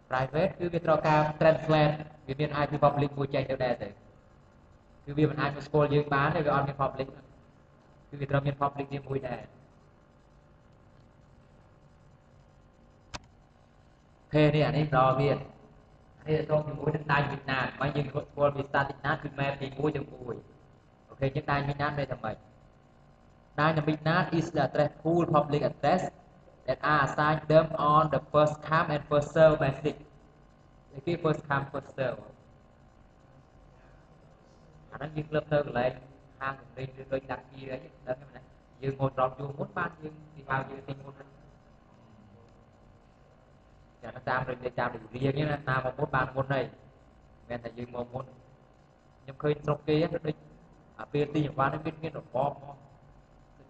private cứ biết cao translate vì bên ai cứ public mua chạy theo đây rồi cứ biết mình ai muốn scroll dương bán thì on bên public cứ biết bên public đi mua đây thế này anh em đo biết thế trong cái mũi đai Việt Nam mấy những scroll bị static nát cứ map thì mũi trong mũi ok những đai Việt Nam đây là mấy Dynamic NAT is the address pool public address that are assigned them on the first come and first serve basis. Cái first come first serve. Nó như lớp thơ lại hàng đi đôi đặt kia đấy, đó cái này. Dương một tròn chuông muốn ban dương thì bao nhiêu tình muốn. Chả nó tam rồi tam được riêng nhé, nào mà muốn ban môn này, men là dương một môn. Nhưng khơi trong kia nó đi, à bên đi những ban nó biết nó bom.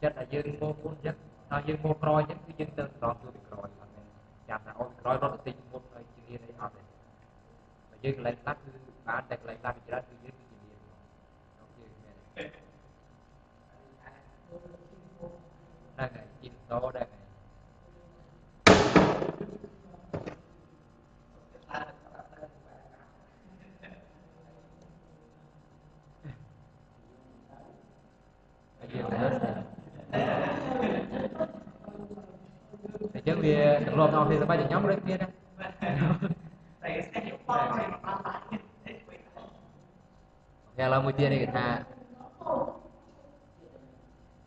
Chất là dương mô môn chất nó dương mô roi chất cái dương tên đó chưa bị roi chạm là ôi roi nó là tình môn này chỉ riêng đấy họ này mà dương lấy lắc cứ bán đặt lấy lắc chỉ ra cứ dương chỉ riêng đây này chim to đây này chứ vì được lộn nào thì sẽ bay được nhóm đấy kia đấy nghe là một tiền này người ta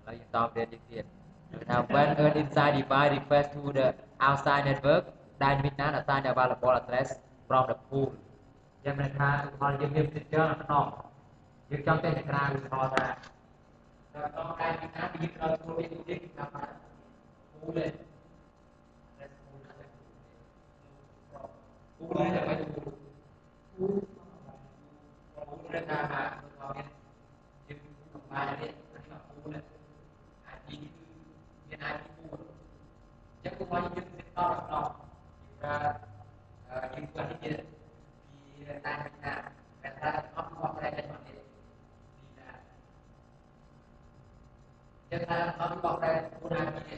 lấy tóm đến những tiền now when an inside device request to the outside network dynamic NAT assign the available address from the pool cho nên ta còn những điểm thực cho nó nhưng trong cái ra thì họ ra rồi trong cái NAT thì chúng tôi biết làm pool lên pool là cái pool lên ra mà nó biết nhưng mà biết là pool lên IT cái IT pool chắc cũng có những cái to ra những cái gì thì tại mình là người ta không có cái này thì là chúng ta không có cái của ai thì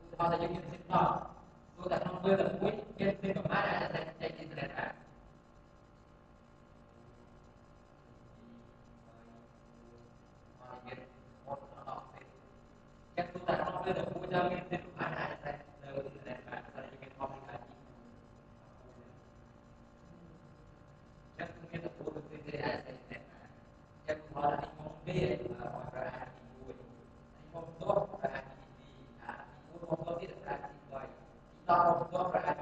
chúng ta sẽ dùng cái đó chúng ta không đưa được cuối cái mà ra sẽ chạy internet ra chắc chúng ta không đưa được cuối cho cái mà ra sẽ đưa internet ra sẽ những cái thông tin chắc cũng như là của cái internet sẽ chắc cũng là những mong biết hoặc là những vui những mong tốt là những mong tốt biết là những người chúng ta mong tốt là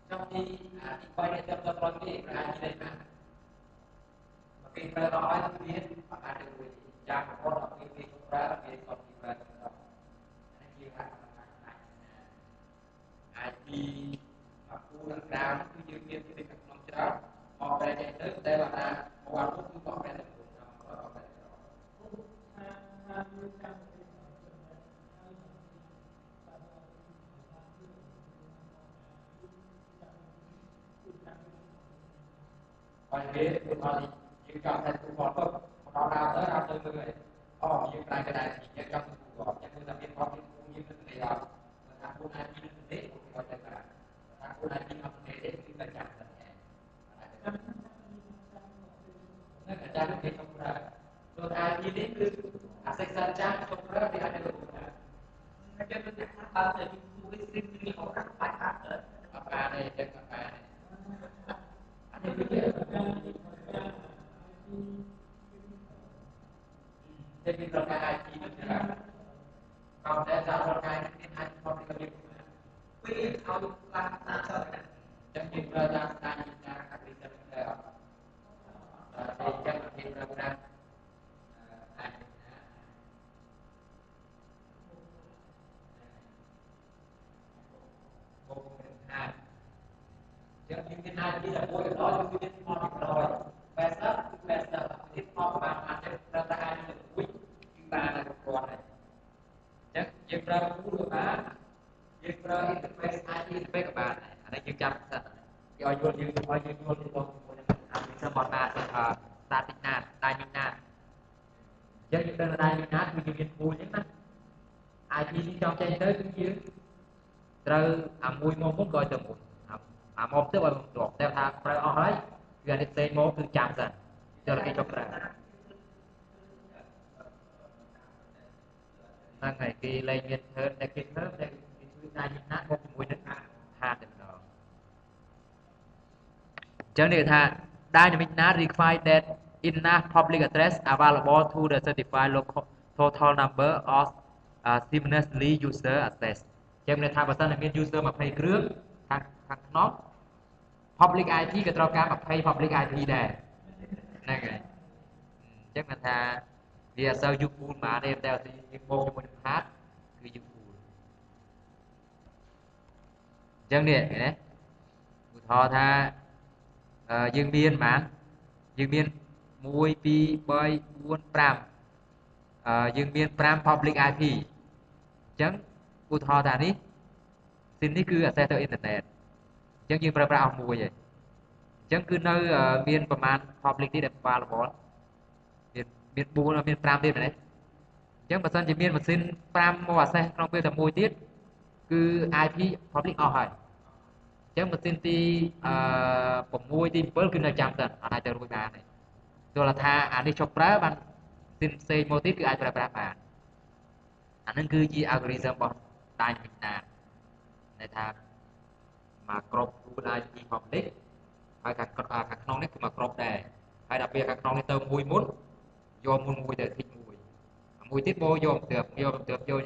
trong khi những quay để tâm tâm nói biết là như thế nào mà khi ta nói biết mà ai được cha có đọc cái việc ra là việc còn gì là như là ai đi mà khu đặt ra cứ như kia cái việc nó cháo họ về chạy tới đây là một quan cũng có cái được còn cái họ thì chỉ chọn thành khu gọn thôi nó ra tới người như cái này thì chỉ trong khu gọn nhưng mà biết có cái khu như thế này là thằng khu này như thế của cái là thằng khu này như thế để chúng ta chọn nó cả trang cái trong ra rồi ai đi đến cứ section trang trong đó thì ai được nó cho nên là thì cái sim thì họ các bài hát nữa và đây trên và này anh đi cái Jadi berkait IT itu tidak. Kalau saya tak berkait ini hanya public pilih kalau lakukan saja. Jadi berdasarkan cara kerja kita. Sehingga kita benar Jadi mungkin IT là mỗi cái đó chúng tôi biết rồi. Về sắp tiếp họ và mà sẽ ra ta ai được quý chúng ta là còn này. Chắc việc ra cũng được mà việc ra interface IT interface các bạn này ở đâyយើងចាំសិនគេឲ្យយល់យើងទៅបងសិមមកណាstatic NAT dynamic NAT អញ្ចឹងយើងដឹងថា dynamic NAT គឺយើងមានពូលអញ្ចឹងណា IT នេះចង់ចេញទៅគឺយើងត្រូវអាមួយមកមុនក៏ឲ្យទៅមុនអាមកទៅឲ្យមកតែថាប្រើអស់ហើយគឺអានេះផ្សេងមកគឺចាំសិនចូលគេចុះប្រើហ្នឹងហើយគេលេងមានធ្វើតែគេធ្វើតែគេជួយដៃណាស់មកជាមួយនឹងហាត់តែម្ដងអញ្ចឹងនេះគេថា dynamic NAT require that enough public address available to the certified local total number of simultaneously user access អញ្ចឹងមានថាបើសិនតែមាន user 20គ្រឿងខាងក្នុង public IP ក៏ត្រូវការ20 public IP ដែរហ្នឹងហើយអញ្ចឹងគាត់ថាវាអត់សូវយូរពូលមកទេតែយើងបូកជាមួយនឹង path គឺយូរពូលអញ្ចឹងនេះណាឧទាហរណ៍ថាយើងមានប៉ុន្មានយើងមាន1 2 3 4 5យើងមាន5 public IP អញ្ចឹងឧទាហរណ៍ថានេះស៊ីននេះគឺ access ទៅ internet អញ្ចឹងយើងប្រើប្រាស់អស់មួយហើយអញ្ចឹងគឺនៅមានប្រមាណ public នេះដែល available មាន4មាន5ទៀតមែនទេអញ្ចឹងបើសិនជាមានម៉ាស៊ីន5មក access ក្នុងពេលតែមួយទៀតគឺ IP public អស់ហើយអញ្ចឹងម៉ាស៊ីនទី6ទី7គឺនៅចាំសិនអត់អាចទៅរួចបានទេទោះថាអានេះជប់ប្រើបានស៊ីនផ្សេងមកទៀតគឺអាចប្រើប្រាស់បានអានឹងគឺជា algorithm របស់ dynamic NAT ដែលថាមកគ្រប់ full IP public ហើយខាងក្នុងនេះគឺមកគ្រប់ដែរហើយដល់ពេលខាងក្នុងនេះទៅមួយមុនយកមួយទៅធីកមួយទៀតបោយកទៅយ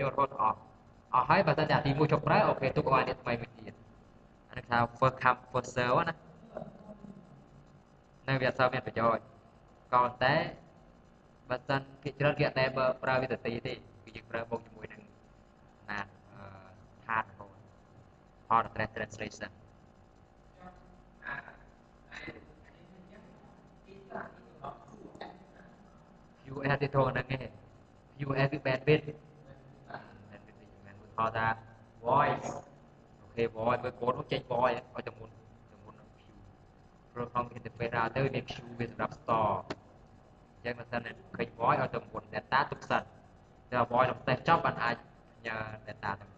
ករហូតអស់ហើយបើសិនជាទី1ជប់ប្រើអូខេទុកឲ្យនេះថ្មីមួយទៀតអានេះថា first come first serve ណានៅវាអត់សូវមានប្រយោជន៍ក៏តែបើសិនគេច្រើនគេអត់ដែលប្រើវាទៅទីទេគឺយើងប្រើបូកជាមួយនឹងណាថាតរហូត Hard address translation US ទីធំហ្នឹងឯង US គឺ bandwidth ហៅថា voice អូខេ voice មើលកូននោះចេញ voice ឲ្យទៅមុន queue ព្រោះក្នុង interface router វាមាន queue វាសម្រាប់ store អញ្ចឹងបើសិនឃើញ voice ឲ្យទៅមុន data ទុកសិនតែ voice ដល់ផ្ទះចប់បានអាចញ៉ា data ទៅម្ដង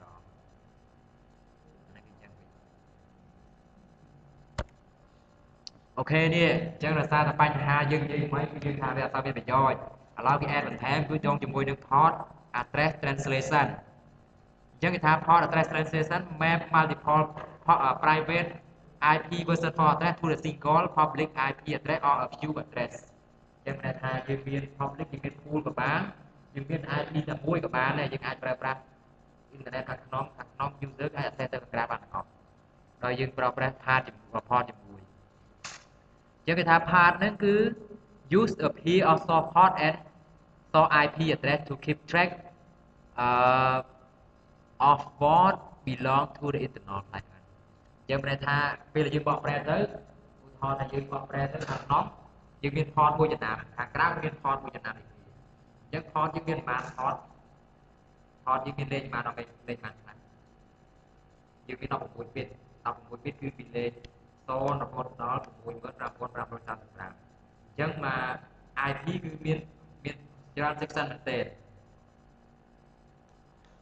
អូខេនេះអញ្ចឹងដោយសារតែបញ្ហាយើងនិយាយមិនគឺយើងថាវាអត់សូវមានប្រយោជន៍ឥឡូវគេ add បន្ថែមគឺចូលជាមួយនឹង port address translation អញ្ចឹងគេថា port address translation map multiple private IP version port address to the single public IP address or a few address អញ្ចឹងគេថាយើងមាន public យើងមាន pool ក៏បានយើងមាន IP តែមួយក៏បានដែរយើងអាចប្រើប្រាស់ internet ខាងក្នុង user អាច access ទៅខាងក្រៅបានទាំងអស់ដោយយើងប្រើប្រាស់ path ជាមួយ port ជាមួយចឹងគេថា path ហ្នឹងគឺ use a peer of source port and source IP address to keep track of what belong to the internal client ចឹងមានន័យថាពេលយើងបកប្រែទៅឧទាហរណ៍ថាយើងបកប្រែទៅខាងក្នុងយើងមាន port មួយចំណាំខាងក្រៅមាន port មួយចំណាំនេះអញ្ចឹង port យើងមានប្រមាណ port យើងមានលេខប្រមាណដល់លេខប្រមាណខ្លះយើងមាន16 bit 16 bit គឺពីលេខ0រហូតដល់65535អញ្ចឹងមក IP គឺមានច្រើន section មែនទេ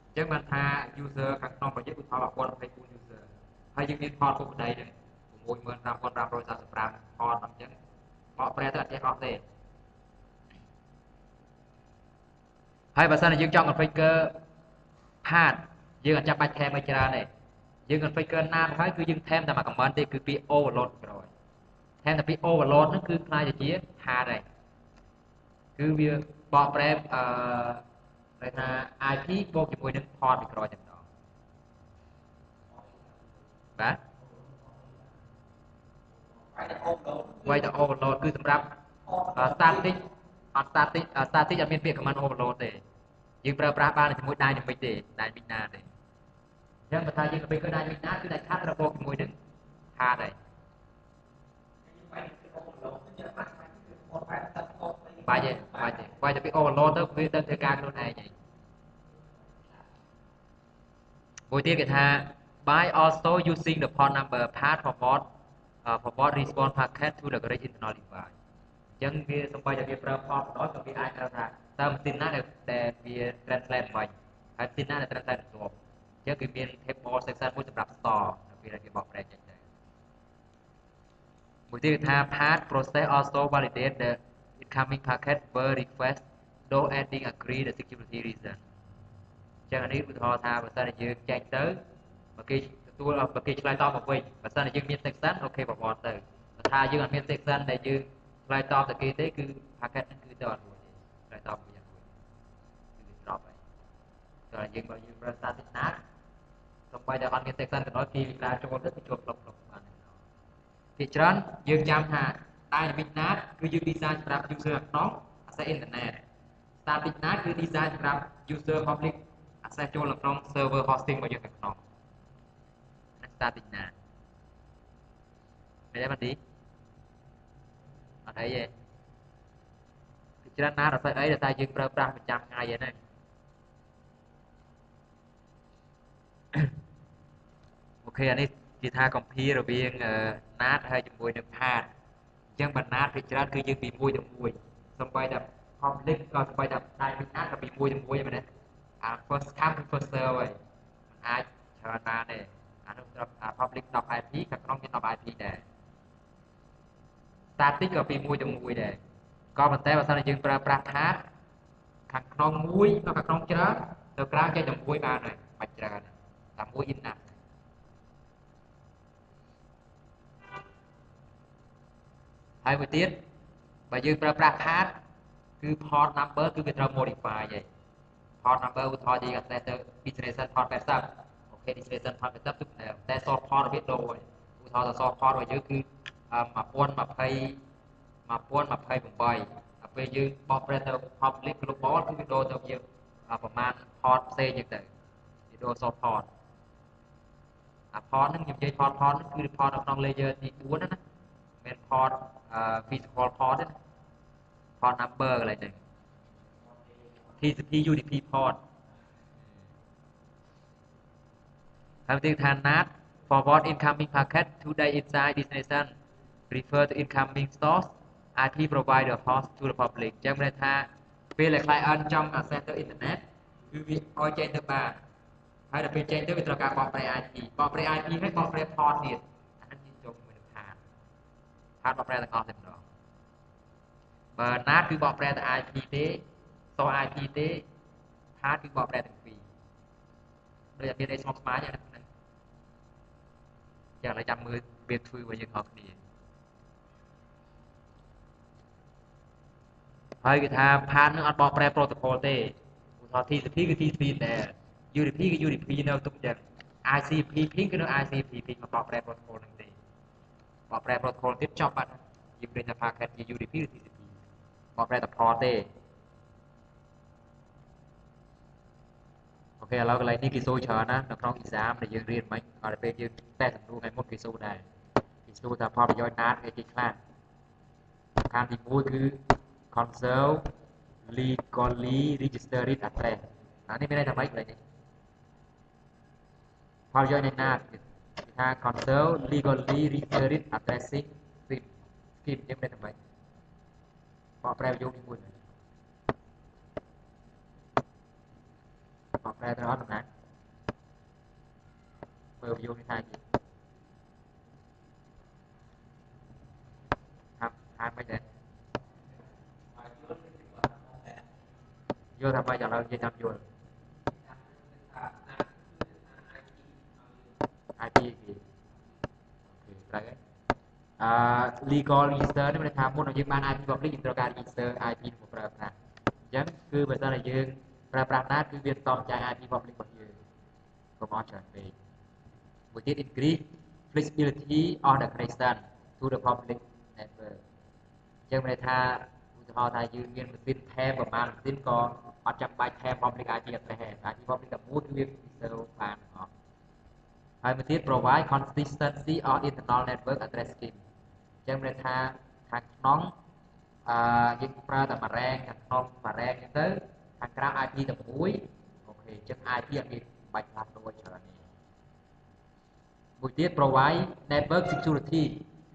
អញ្ចឹងបានថា user ខាងក្នុងប្រទេសឧទាហរណ៍1024 user ហើយយើងមាន port ពុកម្ដាយហ្នឹង65535 port អញ្ចឹងបកប្រែទៅអត់ចេះអស់ទេហើយបើសិនជាយើងចង់ configure path យើងអត់ចាំបាច់ថែមឲ្យច្រើនទេយើង configure NAT ហើយគឺយើងថែមតែមួយ command ទេគឺពាក្យ overload ក្រោយថែមតែពាក្យ overload ហ្នឹងគឺខ្លាយទៅជា path ហើយគឺវា បកប្រែគេថា IP បូកជាមួយនឹង port ពីក្រោយតែម្ដងបាទវាយតែ overload គឺសម្រាប់ static អត់ static អត់មានពាក្យ command overload ទេយើងប្រើប្រាស់បានជាមួយ dynamic ទេ dynamic ណាទេអញ្ចឹងបើថាយើងទៅគឺ dynamic ណាគឺដាច់ខាតត្រូវបូកជាមួយនឹង hard ហើយបាច់ទេវាយតែពី overload ទៅវាទៅធ្វើការខ្លួនឯងហើយមួយទៀតគេថា by also using the port number part forward response packet to the correct internal device អញ្ចឹងវាសំបីតែវាប្រើ port ម្ដងក៏វាអាចប្រើថាតើម៉ាស៊ីនណាដែលវា translate បាញ់ហើយម៉ាស៊ីនណាដែល translate បន្ទាប់អញ្ចឹងគឺមាន table section មួយសម្រាប់ store នៅពេលដែលវាបកប្រែចេញទៅមួយទៀតគេថា part process also validate the incoming packet were request though adding agree the security reason ចឹងអានេះឧទាហរណ៍ថាបើសិនជាយើងចែកទៅបើគេទទួលបើគេឆ្លើយតបមកវិញបើសិនជាយើងមាន section អូខេបបទៅបើថាយើងអត់មាន section ដែលយើងឆ្លើយតបទៅគេទេគឺ packet ហ្នឹងគឺទៅអត់រួចទេឆ្លើយតបវិញអត់រួចគឺវា drop ហើយតែយើងបើយើងប្រើ static NAT សូម្បីតែអត់មាន section ក៏ដោយគេការចូលទៅគឺចូលផ្លុកបានពីច្រើនយើងចាំថា dynamic NAT គឺយើង design សម្រាប់ user ក្នុង access internet static NAT គឺ design សម្រាប់ user public access ចូលនៅក្នុង server hosting របស់យើងខាងក្នុង static NAT មានទេបាទទីអត់អីទេពីច្រើន NAT អត់ស្អីតែយើងប្រើប្រាស់ប្រចាំថ្ងៃហ្នឹងអូខេអានេះគេថា compare រវាង NAT ហើយជាមួយនឹង PAT អញ្ចឹងបើ NAT ពីច្រើនគឺយើងពីមួយទៅមួយសូម្បីតែ public ក៏សូម្បីតែ dynamic NAT ក៏ពីមួយទៅមួយមែនទេអា first come first serve ហើយមិនអាចច្រើនបានទេអានោះសម្រាប់ public 10 IP ខាងក្នុងមាន10 IP ដែរ static ក៏ពីមួយទៅមួយដែរក៏ប៉ុន្តែបើសិនជាយើងប្រើប្រាស់ PAT ខាងក្នុងមួយក៏ខាងក្នុងច្រើនទៅក្រៅចេញតែមួយបានហើយបាច់ច្រើនតែមួយ enough ហើយមួយទៀតបើយើងប្រើប្រាស់ PAT គឺ port number គឺវាត្រូវ modify ហើយ port number ឧទាហរណ៍យើង access ទៅ destination port 80អូខេ destination port 80គឺតែ source port វាដូរហើយឧទាហរណ៍ថា source port របស់យើងគឺ1028ដល់ពេលយើងបោះប្រែទៅ public global គឺវាដូរទៅយើងប្រមាណ port ផ្សេងចឹងទៅវាដូរ source port អា port ហ្នឹងខ្ញុំនិយាយ port ហ្នឹងគឺ port នៅក្នុង layer ទី4ណាមិន port physical port ទេ port number កន្លែងហ្នឹង TCP UDP port ហើយទៀតថា NAT forward incoming packet to the inside destination refer to incoming source IP provider host to the public ចឹងមានន័យថាពេលដែល client ចង់ access ទៅ internet គឺវាឲ្យចេញទៅបានហើយដល់ពេលចេញទៅវាត្រូវការបកប្រែ IP បកប្រែ IP ហើយបកប្រែ port ទៀតអាហ្នឹងយើងចូលជាមួយនឹង PAT បកប្រែទាំងអស់តែម្ដងបើ NAT គឺបកប្រែតែ IP ទេត IP ទេ PAT គឺបកប្រែទាំងពីរដូចតែមានអីស្មុគស្មាញហ្នឹងចឹងឡើយចាំមើលវាធ្វើរបស់យើងអស់គ្នាហើយគេថា PAT នឹងអត់បកប្រែ protocol ទេឧទាហរណ៍ TCP គឺ TCP ដែរ UDP គឺ UDP នៅទុកចឹង ICP ping គឺនៅ ICP ping មកបកប្រែ protocol ហ្នឹងទេបកប្រែ protocol ទៀតចប់បាត់យើងព្រមថា packet ជា UDP ឬ TCP បកប្រែតែ port ទេអូខេឥឡូវកន្លែងនេះគេសួរច្រើនណានៅក្នុង exam ដែលយើងរៀនមិញដល់ពេលយើងតែសំណួរថ្ងៃមុនគេសួរដែរគេសួរថាផលប្រយោជន៍ NAT គេខ្លះខាងទី1គឺ conserve legally registered address អានេះមានន័យថាម៉េចកន្លែងនេះផលប្រយោជន៍នៃ NAT គេថា conserve legally registered addressing scheme យើងមានន័យថាម៉េចបកប្រែប្រយោគនេះមួយបកប្រែទៅអត់ណាមើលប្រយោគនេះថាហាត់មិនដែរយល់ថាម៉េចឥឡូវនិយាយតាមយល់ IP គេអូខេត្រូវហើយlegal register នេះមានន័យថាមុននឹងយើងបាន IP public យើងត្រូវការ register IP មកប្រើប្រាស់ ចឹងគឺបើសិនតែយើងប្រើប្រាស់ណាគឺវាតបចាយ IP public របស់យើងកុំអស់ច្រើនពេកមួយទៀត increase flexibility of the connection to the public network ចឹងមានន័យថាឧទាហរណ៍ថាយើងមានម៉ាស៊ីនថែមប្រមាណម៉ាស៊ីនក៏អត់ចាំបាច់ថែម public IP អត់ទេ IP public តែមួយគឺវា serve បានអស់ហើយមួយទៀត provide consistency of internal network address scheme ចឹងមានន័យថាខាងក្នុងយើងប្រើតែមួយរ៉ែងខាងក្នុងមួយរ៉ែងហ្នឹងទៅខាងក្រៅ IP តែមួយអូខេចឹង IP អត់មានបាច់ផ្លាស់ប្ដូរច្រើនទេមួយទៀត provide network security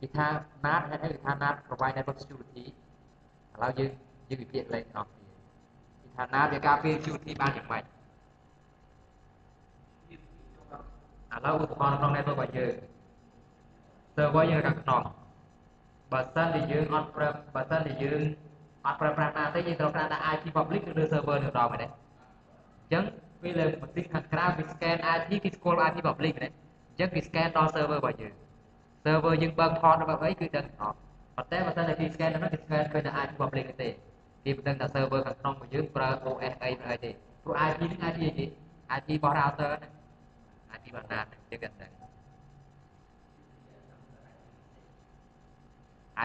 គេថា NAT ហេតុអីគេថា NAT provide network security ឥឡូវយើងវិភាគលេខអស់គ្នាគេថា NAT វាការពារ security បានយ៉ាងម៉េចឥឡូវឧទាហរណ៍ក្នុង network របស់យើង server យើងនៅខាងក្នុងបើសិនជាយើងអត់ប្រើប្រាស់ណាទេយើងត្រូវប្រើតែ IP public គឺលើ server នឹងដល់មែនទេអញ្ចឹងពេលលើម៉ាស៊ីនខាងក្រៅវា scan IP គេស្គាល់ IP public មែនទេអញ្ចឹងគេ scan ដល់ server របស់យើង server យើងបើក port របស់អីគឺដឹងអត់ប៉ុន្តែបើសិនតែគេ scan ហ្នឹងគេ scan ឃើញតែ IP public ទេគេមិនដឹងថា server ខាងក្នុងរបស់យើងប្រើ OS អីប្រហែលទេព្រោះ IP ហ្នឹង IP អីគេ IP របស់ router ហ្នឹង IP របស់ NAT អញ្ចឹងគេដឹង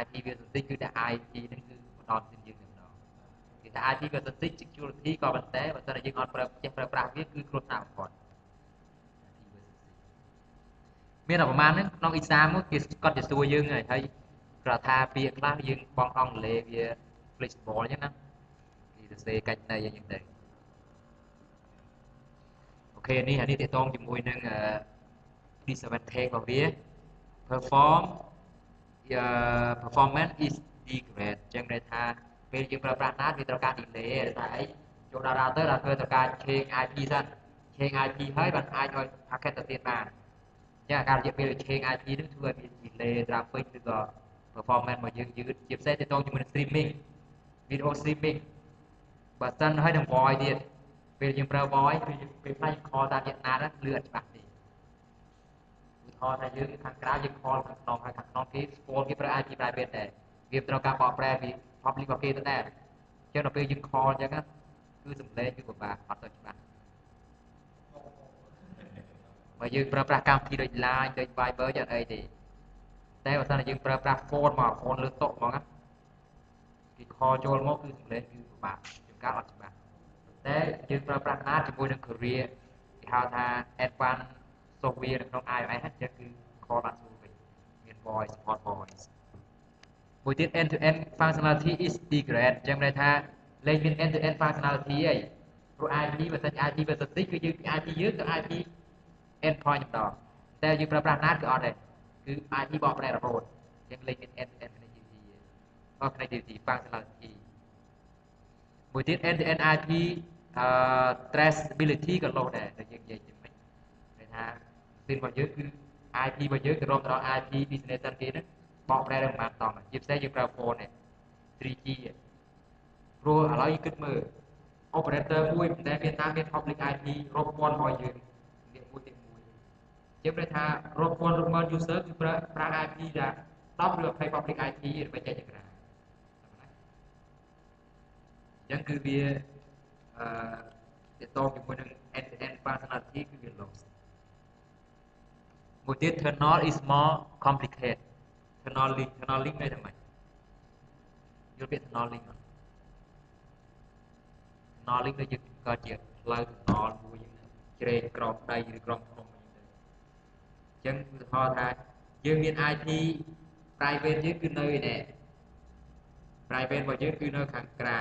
IP វាសន្តិចគឺតែ IP ហ្នឹងគឺបន្តទៅយើងតែម្ដងគេថា IP វាសន្តិច security ក៏ប៉ុន្តែបើសិនតែយើងអត់ចេះប្រើប្រាស់វាគឺគ្រោះថ្នាក់បំផុតមានតែប្រហែលហ្នឹងក្នុង exam មកគេគាត់ទៅសួរយើងហើយគ្រាន់ថាពាក្យខ្លះយើងបងអង់គ្លេសវា flexible អញ្ចឹងណាគេសរសេរកាច់ណីអញ្ចឹងទៅអូខេនេះតកតងជាមួយនឹង disadvantage របស់វា performance is degrade អញ្ចឹងន័យថាពេលយើងប្រើប្រាស់ណាវាត្រូវការ delay តែអីចូលដល់ router ត្រូវការ change IP សិន change IP ហើយបានអាចឲ្យ packet ទៅទៀតបានអញ្ចឹងការរយៈពេល change IP នឹងធ្វើឲ្យមាន delay traffic ឬក៏ performance របស់យើងយឺតជាពិសេសតកតងជាមួយនឹង streaming video streaming បើសិនហើយនឹង voice ទៀតពេលយើងប្រើ voice ពេលខ្លះយើង call តាមរយៈណាលឺអត់ច្បាស់ទេឧទាហរណ៍ថាយើងខាងក្រៅយើង call ខាងក្នុងហើយខាងក្នុងគេស្គាល់គេប្រើ IP private ដែរវាត្រូវការបកប្រែពី public របស់គេទៅដែរអញ្ចឹងដល់ពេលយើង call អញ្ចឹងគឺសំឡេងគឺពិបាកអត់ទៅច្បាស់បើយើងប្រើប្រាស់កម្មវិធីដូច Line ដូច Viber យ៉ាងអីទេតែបើសិនជាយើងប្រើប្រាស់ phone មក phone លើតុហ្មងណាគេ call ចូលមកគឺសំឡេងគឺពិបាកជាងការអត់ច្បាស់តែយើងប្រើប្រាស់ណាជាមួយនឹង career គេហៅថា advanced software នៅក្នុង iOS អញ្ចឹងគឺ call បានស្រួលវិញមាន voice support voice មួយទៀត end to end functionality is degraded អញ្ចឹងន័យថាលេខមាន end to end functionality អីព្រោះ IP បើសិន IP វាស្ទិចគឺយើង IP យើងទៅ IP endpoint ម្ដងតែយើងប្រើប្រាស់ណាគឺអត់ទេគឺ IP បកប្រែរហូតអញ្ចឹងលេខមាន end to end connectivity connectivity functionality មួយទៀត end to end IP traceability ក៏លោះដែរដែលយើងនិយាយទៅមិញន័យថាស៊ីនរបស់យើងគឺ IP របស់យើងទៅរកដល់ IP destination គេហ្នឹងបកប្រែទៅប្រហែលតង់ជាពិសេសយើងប្រើ phone នេះ 3G ព្រោះឥឡូវយើងគិតមើល operator មួយដែលមានតាមមាន public IP រាប់ពាន់របស់យើងនេះមួយទីមួយជាន័យថារាប់ពាន់រាប់ម៉ឺន user គឺប្រើ IP ដែល10ឬ20 public IP ដើម្បីចែកចក្រានអញ្ចឹងគឺវាតកតងជាមួយនឹង end to end functionality គឺវា loss មួយទៀត tunnel is more complicated tunnel link នេះតែម៉េចយល់ពាក្យ tunnel link អត់ tunnel link ដូចយើងក៏ជាផ្លូវ tunnel មួយជ្រែកក្រោមដីឬក្រោមភ្នំអញ្ចឹងឧទាហរណ៍ថាយើងមាន IP private យើងគឺនៅឯនេះ private របស់យើងគឺនៅខាងក្រៅ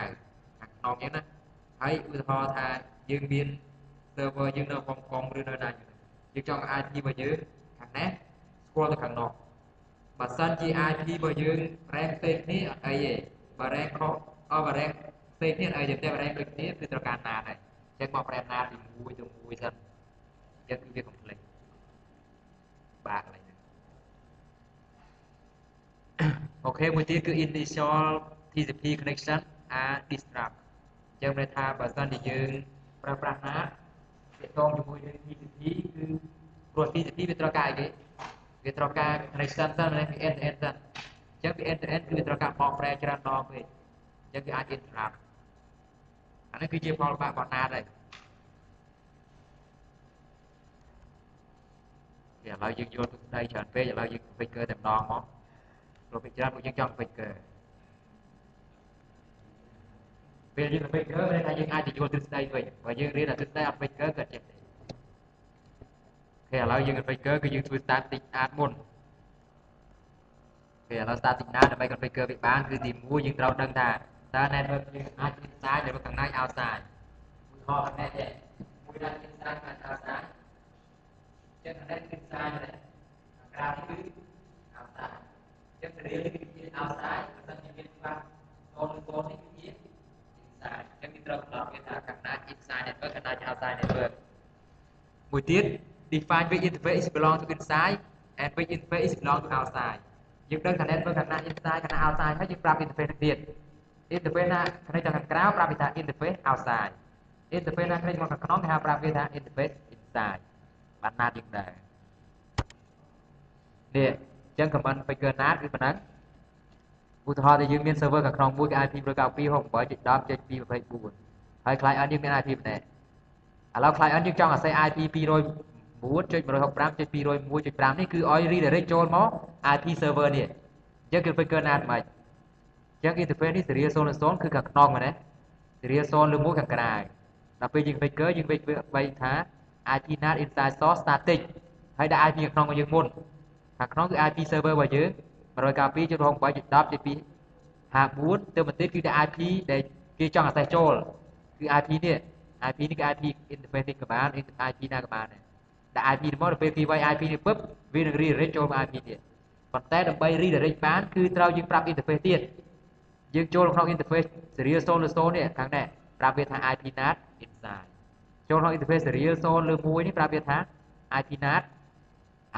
ខាងក្នុងអញ្ចឹងណាហើយឧទាហរណ៍ថាយើងមាន server យើងនៅហុងកុងឬនៅណាយើងចង់ IP របស់យើងខាងនេះស្គាល់ទៅខាងនោះបើសិនជា IP របស់យើង rank ផ្សេងគ្នាអត់អីទេបើ rank ខុសបើ rank ផ្សេងគ្នាអីទេតែ rank ដូចគ្នាគឺត្រូវការណាតហើយអញ្ចឹងមកប្រែណាតពី1ទៅ1សិនអញ្ចឹងគឺវា complex បាក់ឡើយអូខេមួយទៀតគឺ initial TCP connection are disrupt អញ្ចឹងន័យថាបើសិនជាយើងប្រើប្រាស់ណាតទាក់ទងជាមួយនឹង TCP គឺព្រោះ TCP វាត្រូវការអីគេវាត្រូវការ connection សិនហើយគឺ end to end សិនអញ្ចឹងពី end to end គឺវាត្រូវការបកប្រែច្រើនដងពេកអញ្ចឹងគឺអាច interrupt អានេះគឺជាផលបាក់បណ្ណាដែរឥឡូវយើងយល់ទឹកដីច្រើនពេកឥឡូវយើងពេចកើតែម្ដងមកព្រោះពេចច្រើនពួកយើងចង់ពេចកើពេលយើងពេចកើមានថាយើងអាចទៅយល់ទឹកដីវិញបើយើងរៀនតែទឹកដីអត់ពេចកើក៏ចេះដែរគេឥឡូវយើងពេចកើគឺយើងធ្វើ static អាចមុនគេឥឡូវ static ណាដើម្បីពេចកើវាបានគឺទី1យើងត្រូវដឹងថាតើ network យើងអាច inside ឬខាងใน outside ឧទាហរណ៍នេះទេមួយដាក់ inside ខាង outside ចឹងអានេះ inside ដែរក្រៅនេះគឺ outside ចឹងរៀននេះគឺជា outside បើសិនជាមានច្បាស់0 នេះគឺជា inside ចឹងយើងត្រូវកំណត់វាថាខាងใน inside network ខាងใน outside network មួយទៀត define which interface belong to inside and which interface belong to outside យើងដឹងថា network ខាងใน inside ខាងใน outside ហើយយើងប្រាប់ interface ទៀត interface ណាខាងខាងក្រៅប្រាប់វាថា interface outside interface ណាខាងខាងក្នុងគេហៅប្រាប់វាថា interface inside បានណាយើងដែរនេះអញ្ចឹង command figure ណាគឺប៉ុណ្ណឹងឧទាហរណ៍ថាយើងមាន server ខាងក្នុងមួយគឺ IP 192.10.224 ហើយ client យើងមាន IP ប៉ុណ្ណេះឥឡូវ client យើងចង់អាស្រ័យ IP 209.168.201.5 នេះគឺឲ្យ redirect ចូលមក IP server នេះអញ្ចឹងគឺ figure ណាមិនអញ្ចឹង interface នេះ serial 0 គឺខាងក្នុងណា serial 0 ឬ1ខាងក្រៅដល់ពេលយើង figure យើងវាថា IP NAT inside source static ហើយដាក់ IP ខាងក្នុងរបស់យើងមុនខាងក្នុងគឺ IP server របស់យើង 192.168.254 ទៅបន្តិចគឺដាក់ IP ដែលគេចង់ access ចូលគឺ IP នេះ IP នេះគឺ IP interface នេះក៏បាន IP ណាក៏បានដែរដាក់ IP នេះមកដល់ពេលគេវាយ IP នេះពឹបវានឹង redirect ចូលមក IP នេះប៉ុន្តែដើម្បី redirect បានគឺត្រូវយើងប្រាប់ interface ទៀតយើងចូលក្នុង interface serial 0 នេះខាងនេះប្រាប់វាថា IP NAT inside ចូលក្នុង interface serial 0 ឬ 1 នេះប្រាប់វាថា IP NAT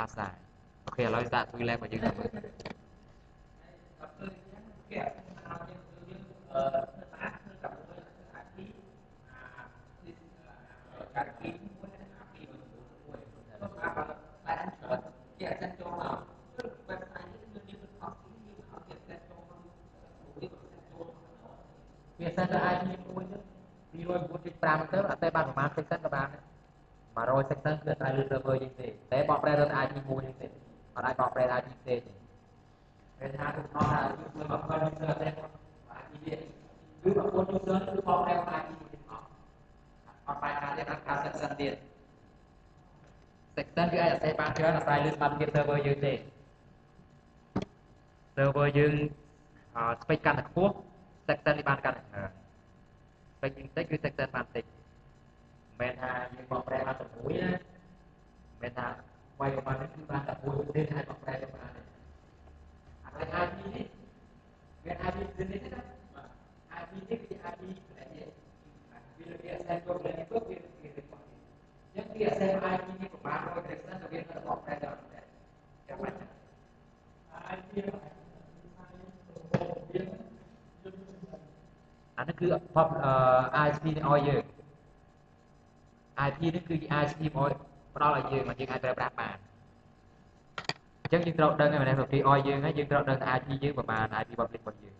outside អូខេឥឡូវដាក់ twin lab មកយើងទៅមើលវាសិនទៅ IP មួយ209.5 ទៅអត់តែបានប្រហែល section ក៏បាន100 section គឺតែលើ server យើងទេតែបកប្រែរត់ IP មួយនេះទេអត់អាចបកប្រែ IP ផ្សេងទេពេលថាគឺថាយើងធ្វើមកគាត់ user តែ IP នេះគឺបកប្រែ user គឺបកប្រែ IP នេះអត់បែរការទៀតអត់ការ section ទៀត section គឺអាចអាស្រ័យបានច្រើនអាស្រ័យលើសមត្ថភាព server យើងទេ server យើងស្ពេចកាន់តែខ្ពស់ section នេះបានកាន់តែច្រើនស្ពេចតិចគឺ section បានតិចមិនមែនថាយើងបកប្រែបានតែមួយណាមិនមែនថាវាយប្រមាណនេះគឺបានតែមួយទេអាចបកប្រែទៅបានអានេះ IP នេះវា IP នេះណា IP នេះគឺ IP ផ្នែកនេះវា access ចូលផ្នែកនេះទៅវាយ៉ាងវា access IP នេះប្រមាណ 100% ទៅវាទៅបកប្រែទៅអត់ដែរចាំបាច់ IP អានេះគឺ ISP នេះឲ្យយើង IP នេះគឺ ISP មកផ្ដល់ឲ្យយើងមកយើងអាចប្រើប្រាស់បានអញ្ចឹងយើងត្រូវដឹងហើយមែនទេគេឲ្យយើងហើយយើងត្រូវដឹងថា IP យើងប្រហែល IP public របស់យើង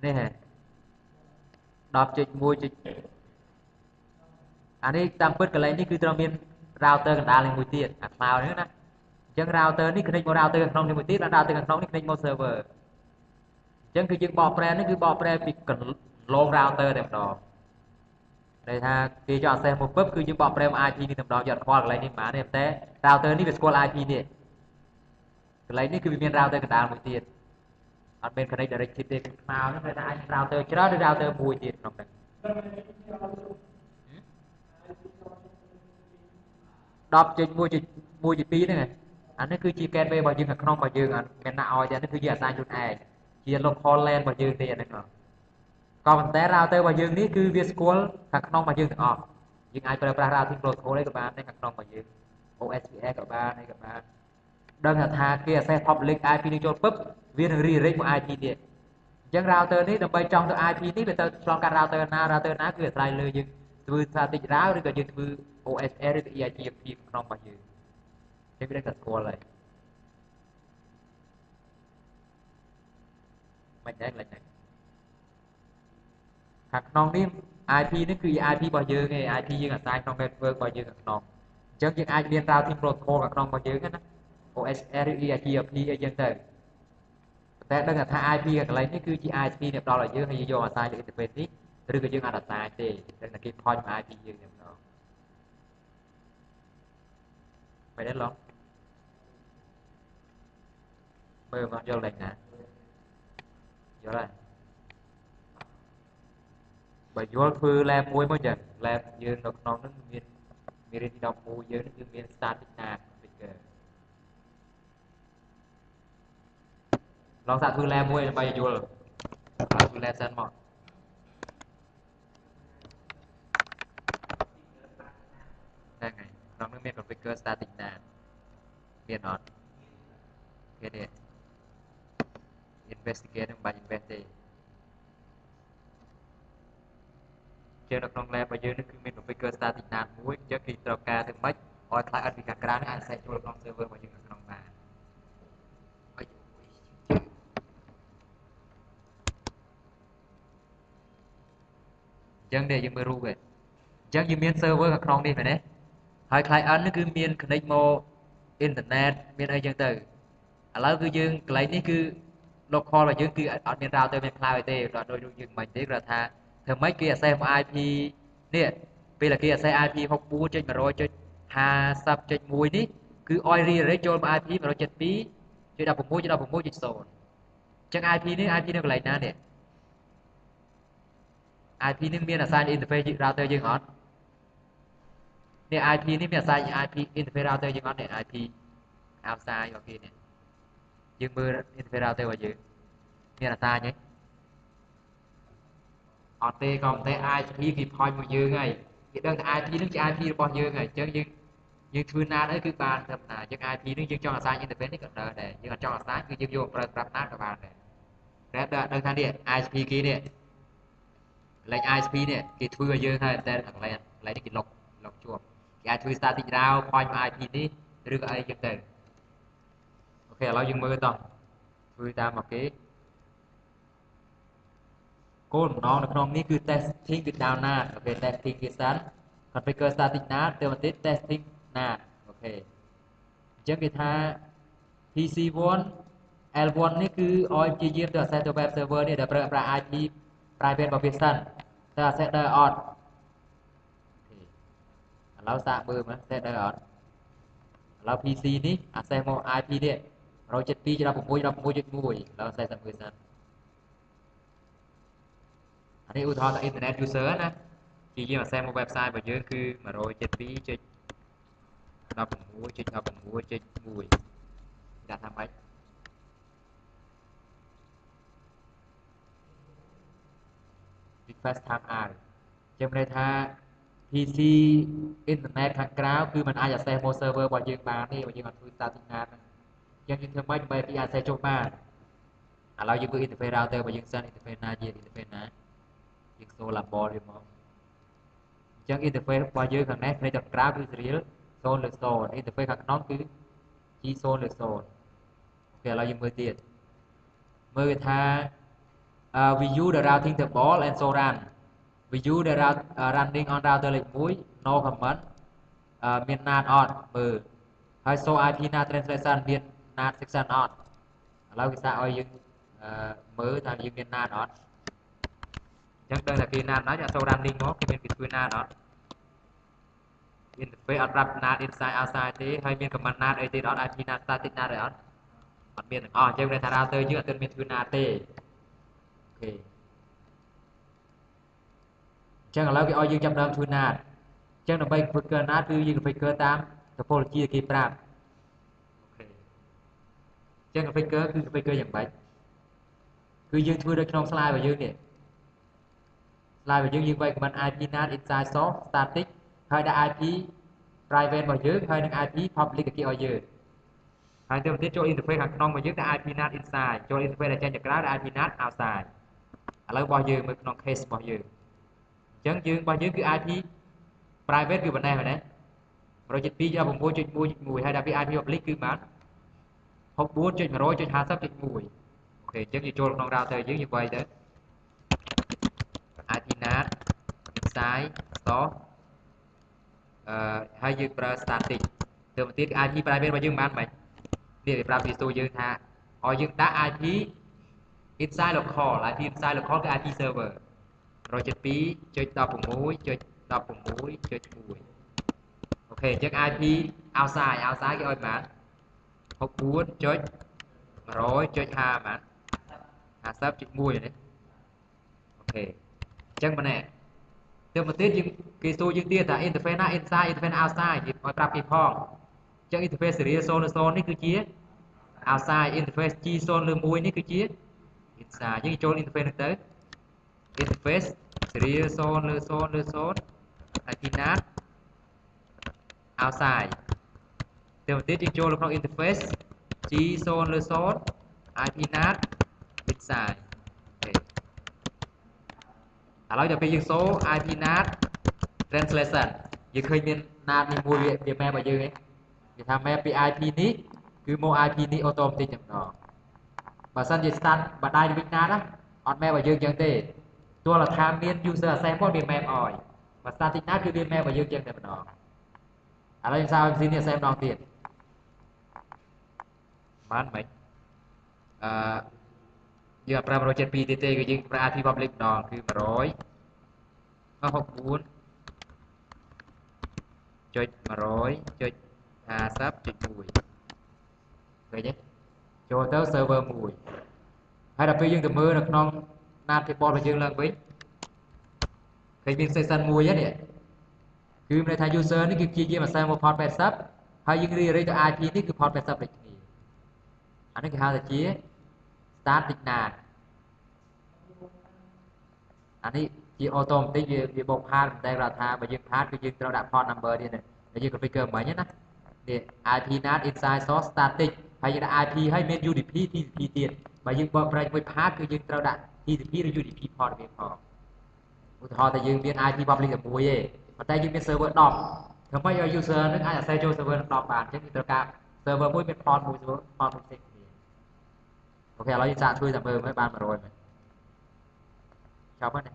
នេះហ៎ 10.1 អានេះតាមពិតកន្លែងនេះគឺត្រូវមាន router កណ្ដាលមួយទៀតអាខ្មៅនេះណាអញ្ចឹង router នេះ connect មក router ខាងក្នុងនេះមួយទៀតแล้ว router ខាងក្នុងនេះ connect មក server អញ្ចឹងគឺយើងបកប្រែនេះគឺបកប្រែពីកន្លង router តែម្ដងដែលថាគេចង់ access មកពឹបគឺយើងបកប្រែមក IP នេះតែម្ដងយកអត់ខ្វល់កន្លែងនេះមិនបានទេតែ router នេះវាស្គាល់ IP នេះកន្លែងនេះគឺវាមាន router កណ្ដាលមួយទៀតអត់មាន connect direct ទេគឺខ្មៅនេះគេថាអាច router ច្រើនឬ router មួយទៀតក្នុងហ្នឹង 10.1.1.2 ហ្នឹងអានេះគឺជា gateway របស់យើងខាងក្នុងរបស់យើងអត់មានដាក់ឲ្យទេនេះគឺយើងអាសាយខ្លួនឯងជា local LAN របស់យើងទេអាហ្នឹងក៏ប៉ុន្តែ router របស់យើងនេះគឺវាស្គាល់ខាងក្នុងរបស់យើងទាំងអស់យើងអាចប្រើប្រាស់ routing protocol ឯក៏បានដែរខាងក្នុងរបស់យើង OSPF ក៏បានឯក៏បានដឹងថាគេ access public IP នេះចូលពឹបវានឹង redirect មក IP ទៀតអញ្ចឹង router នេះដើម្បីចង់ទៅ IP នេះវាទៅឆ្លងកាត់ router ណាគឺអាស្រ័យលើយើងធ្វើ static route ឬក៏យើងធ្វើ OSS ឬក៏ EIGRP ក្នុងរបស់យើង Thế biết đặt score lại mình nhắc lại này hạt non đi IP nó cứ IP bao nhiêu ngày IP dương là sai trong network bao nhiêu hạt non chắc những ai liên rao thêm protocol hạt non bao nhiêu hết á OSRE GFP ấy dân tớiแต่ដឹងថា IP កន្លែងនេះគឺជា ISP អ្នកផ្ដល់ឲ្យយើងហើយយើងយកអាសាយលើ interface នេះឬក៏យើងអាចអាសាយទេដឹងតែគេ point មក IP យើងតែម្ដងមិនដែរឡងមើលមកយល់ដែរណាយល់ហើយបើយល់ធ្វើ lab មួយមកចឹង lab យើងនៅក្នុងហ្នឹងមានរៀនទី11យើងគឺមាន static NAT configure ឡងសាកធ្វើ lab មួយដើម្បីយល់ធ្វើ lab សិនមកហ្នឹងហើយក្នុងនោះមាន configure static NAT មានអត់គេនេះ investigate នឹងបាច់ invest ទេជានៅក្នុង lab របស់យើងនេះគឺមាន configure static NAT មួយអញ្ចឹងគេត្រូវការធ្វើម៉េចឲ្យ client ពីខាងក្រៅនេះអាច access ចូលក្នុង server របស់យើងនៅក្នុងបានអញ្ចឹងនេះយើងមើលរូបវិញអញ្ចឹងយើងមាន server ខាងក្នុងនេះមែនទេហើយ client នេះគឺមាន connect មក internet មានអីចឹងទៅឥឡូវគឺយើងកន្លែងនេះគឺ local របស់យើងគឺអត់មាន router មាន cloud ទេដល់ដូចយើងមិនទេគាត់ថាធ្វើម៉េចគេ access IP នេះពេលតែគេ access IP 64.100.50.1 នេះគឺឲ្យ redirect ចូលមក IP 172.16.16.0 អញ្ចឹង IP នេះ IP នៅកន្លែងណានេះ IP នេះមាន assign interface router យើងអត់នេះ IP នេះមាន assign IP interface router យើងអត់នេះ IP outside របស់គេនេះយើងមើល interface router របស់យើងមាន assign ទេអត់ទេក៏មិនតែ ISP គេ point មកយើងហើយគេដឹងថា IP នេះជា IP របស់យើងហើយអញ្ចឹងយើងធ្វើ NAT អីគឺបានធម្មតាយើង IP នេះយើងចង់ assign interface នេះក៏ដើរដែរយើងអត់ចង់ assign គឺយើងយកប្រើប្រាស់ NAT ក៏បានដែរតែដឹងថានេះ ISP គេនេះលេខ ISP នេះគេធ្វើឲ្យយើងហើយកន្លែងនេះគេលុកជាប់គេអាចធ្វើ static route point មក IP នេះឬក៏អីចឹងទៅអូខេឥឡូវយើងមើលតោះធ្វើតាមមកគេគោលបំណងនៅក្នុងនេះគឺ testing គឺ down NAT អូខេ testing គេសិន configure static NAT ទៅមកទៀត testing NAT អូខេអញ្ចឹងគេថា PC1 L1 នេះគឺឲ្យព្យាយាមទៅ access ទៅ web server នេះដែលប្រើប្រាស់ IP private របស់វាសិនទៅ access ដល់អត់ឥឡូវសាកមើលមើល access ដល់អត់ឥឡូវ PC នេះ access មក IP នេះ 172.16.16.1 ឥឡូវ access ទៅមើលសិនអានេះឧទាហរណ៍ថា internet user ណាជាយើង access មក website របស់យើងគឺ 172.16.16.1 ដាក់ថាម៉េចrequest time out ចឹងមានន័យថា PC internet ខាងក្រៅគឺมันអាច access មក server របស់យើងបានទេបើយើងអត់ធ្វើ static NAT ហ្នឹងចឹងយើងធ្វើម៉េចដើម្បីគេ access ចូលបានឥឡូវយើងមើល interface router របស់យើងសិន interface ណាជា interface ណាយើងសូ label វាមកអញ្ចឹង interface របស់យើងខាងនេះផ្នែកខាងក្រៅគឺ serial 0 លើ 0 interface ខាងក្នុងគឺ G0 លើ 0 អូខេឥឡូវយើងមើលទៀតមើលថាview the routing table and so run view the running on router លេខ1 no comment មាន NAT អត់មើលហើយ so IP NAT translation មាន NAT section អត់ឥឡូវគេសាកឲ្យយើងមើលថាយើងមាន NAT អត់អញ្ចឹងដឹងថាគេ NAT ហើយ so running មកគេមានគេធ្វើ NAT អត់ interface អត់ប្រាប់ NAT inside outside ទេហើយមាន command NAT អីទៀតអត់ IP NAT static NAT អីអត់អត់មានទាំងអស់អញ្ចឹងន័យថា router យើងអត់ទាន់មានធ្វើ NAT ទេអូខេអញ្ចឹងឥឡូវគេឲ្យយើងចាប់ដើមធ្វើ NAT អញ្ចឹងដើម្បី configure NAT គឺយើង configure តាម topology គេប្រាប់អូខេអញ្ចឹង configure គឺ configure យ៉ាងម៉េចគឺយើងធ្វើដូចក្នុង slide របស់យើងនេះ slide របស់យើងវាយ command IP NAT inside source static ហើយដាក់ IP private របស់យើងហើយនឹង IP public គេឲ្យយើងហើយទៅទៀតចូល interface ខាងក្នុងរបស់យើងដាក់ IP NAT inside ចូល interface ដែលចេញទៅក្រៅដាក់ IP NAT outside ឥឡូវរបស់យើងមើលក្នុង case របស់យើងអញ្ចឹងយើងរបស់យើងគឺ IP private គឺប៉ុណ្ណេះមែនទេ 172 cho 6.1.1 hay là cái IP public គឺបាន 64.100.50.1 ok អញ្ចឹងយើងចូលក្នុង router យើងវាយទៅ IP NAT inside source ហើយយើងប្រើ static ទៅមកទៀត IP private របស់យើងបានមិននេះវាប្រាប់វាសួរយើងថាឲ្យយើងដាក់ IP inside local IP inside local គឺ IP server 172.16.16.1 អូខេអញ្ចឹង IP outside គេឲ្យបាន 64.100.50 បាន 50.1 នេះអូខេអញ្ចឹងម៉េចទៅមកទៀតយើងគេសួរយើងទៀតថា interface ណា inside interface outside គេឲ្យប្រាប់គេផងអញ្ចឹង interface serial 0 នេះគឺជា outside interface G0 លើ1នេះគឺជា inside យើងចូល interface ហ្នឹងទៅ interface serial 0 លើ 0 លើ 0 IP NAT outside ទៅមកទៀតយើងចូលក្នុង interface G0 លើ 0 IP NAT inside ឥឡូវដល់ពេលយើងសូ IP NAT translation យើងឃើញមាន NAT នេះមួយវា map ឲ្យយើងឯងគេថា map ពី IP នេះគឺមក IP នេះ automatic តែម្ដងបើសិនជា start បដាយវិញ NAT ណាអត់ map ឲ្យយើងចឹងទេទោះថាមាន user access មកវា map ឲ្យបើ static NAT គឺវា map ឲ្យយើងចឹងតែម្ដងឥឡូវយើងសាក machine នេះ access ម្ដងទៀតបានមិនយើងប្រើ 172 ទៀតទេគឺយើងប្រើ IP public ម្ដងគឺ 164.100.50.1 ឃើញទេចូលទៅ server 1ហើយដល់ពេលយើងទៅមើលនៅក្នុង NAT table របស់យើងឡើងវិញឃើញមាន session 1ហ្នឹងនេះគឺមានន័យថា user នេះគឺព្យាយាមអាសាមក port 80ហើយយើង redirect ទៅ IP នេះគឺ port 80ដូចគ្នាអានេះគេហៅថាជា static NAT អានេះជា automatic វាបូកផាតតែគាត់ថាបើយើងផាតគឺយើងត្រូវដាក់ port number ទៀតតែយើង configure មិញណានេះ IP NAT inside source static ហើយយើងដាក់ IP ហើយមាន UDP TCP ទៀតបើយើងបើប្រែមួយផាតគឺយើងត្រូវដាក់ TCP ឬ UDP port វាផងឧទាហរណ៍តែយើងមាន IP public តែមួយទេប៉ុន្តែយើងមាន server 10ធ្វើម៉េចឲ្យ user នឹងអាច access ចូល server នឹង10បានអញ្ចឹងយើងត្រូវការ server មួយមាន port មួយ server port មួយផ្សេងគ្នាអូខេឥឡូវយើងសាកធ្វើតែមើលមើលបាន100មែនចប់ហើយណា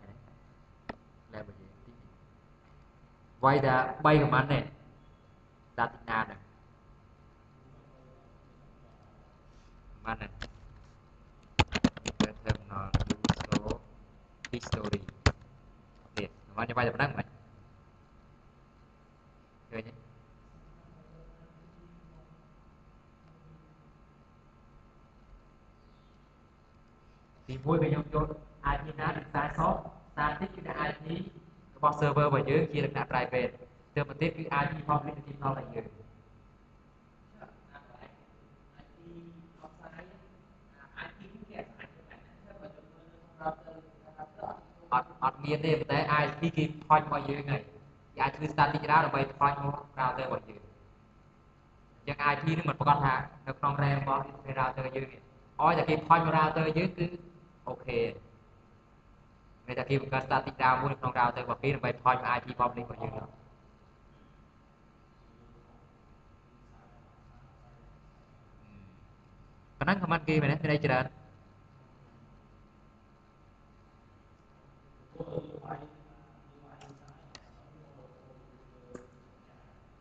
level យើងទីវាយតែ3 command ទេដាក់ទីណាហ្នឹងបានណា terminal user history នេះមកចាំវាយតែប៉ុណ្្នឹងមិនឃើញទេទី1គឺយើងយក IP ណាទៅខ្សែសត static គឺដាក់ IP របស់ server របស់យើងជាលក្ខណៈ private ទៅមកទៀតគឺ IP public ទីផ្នល់របស់យើងអត់មានទេតែ IP គេ point មកយើងហើយគេអាចធ្វើ static ដែរដើម្បី point មក router របស់យើងអញ្ចឹង IP នេះមិនប្រកាសថានៅក្នុង RAM របស់ router យើងទេឲ្យតែគេ point មក router យើងគឺអូខេមានតែគេបង្កើត static ដើមមួយនៅក្នុង router របស់គេដើម្បី point មក IP public របស់យើងប៉ុណ្ណឹង command គេមែនទេមានអីច្រើន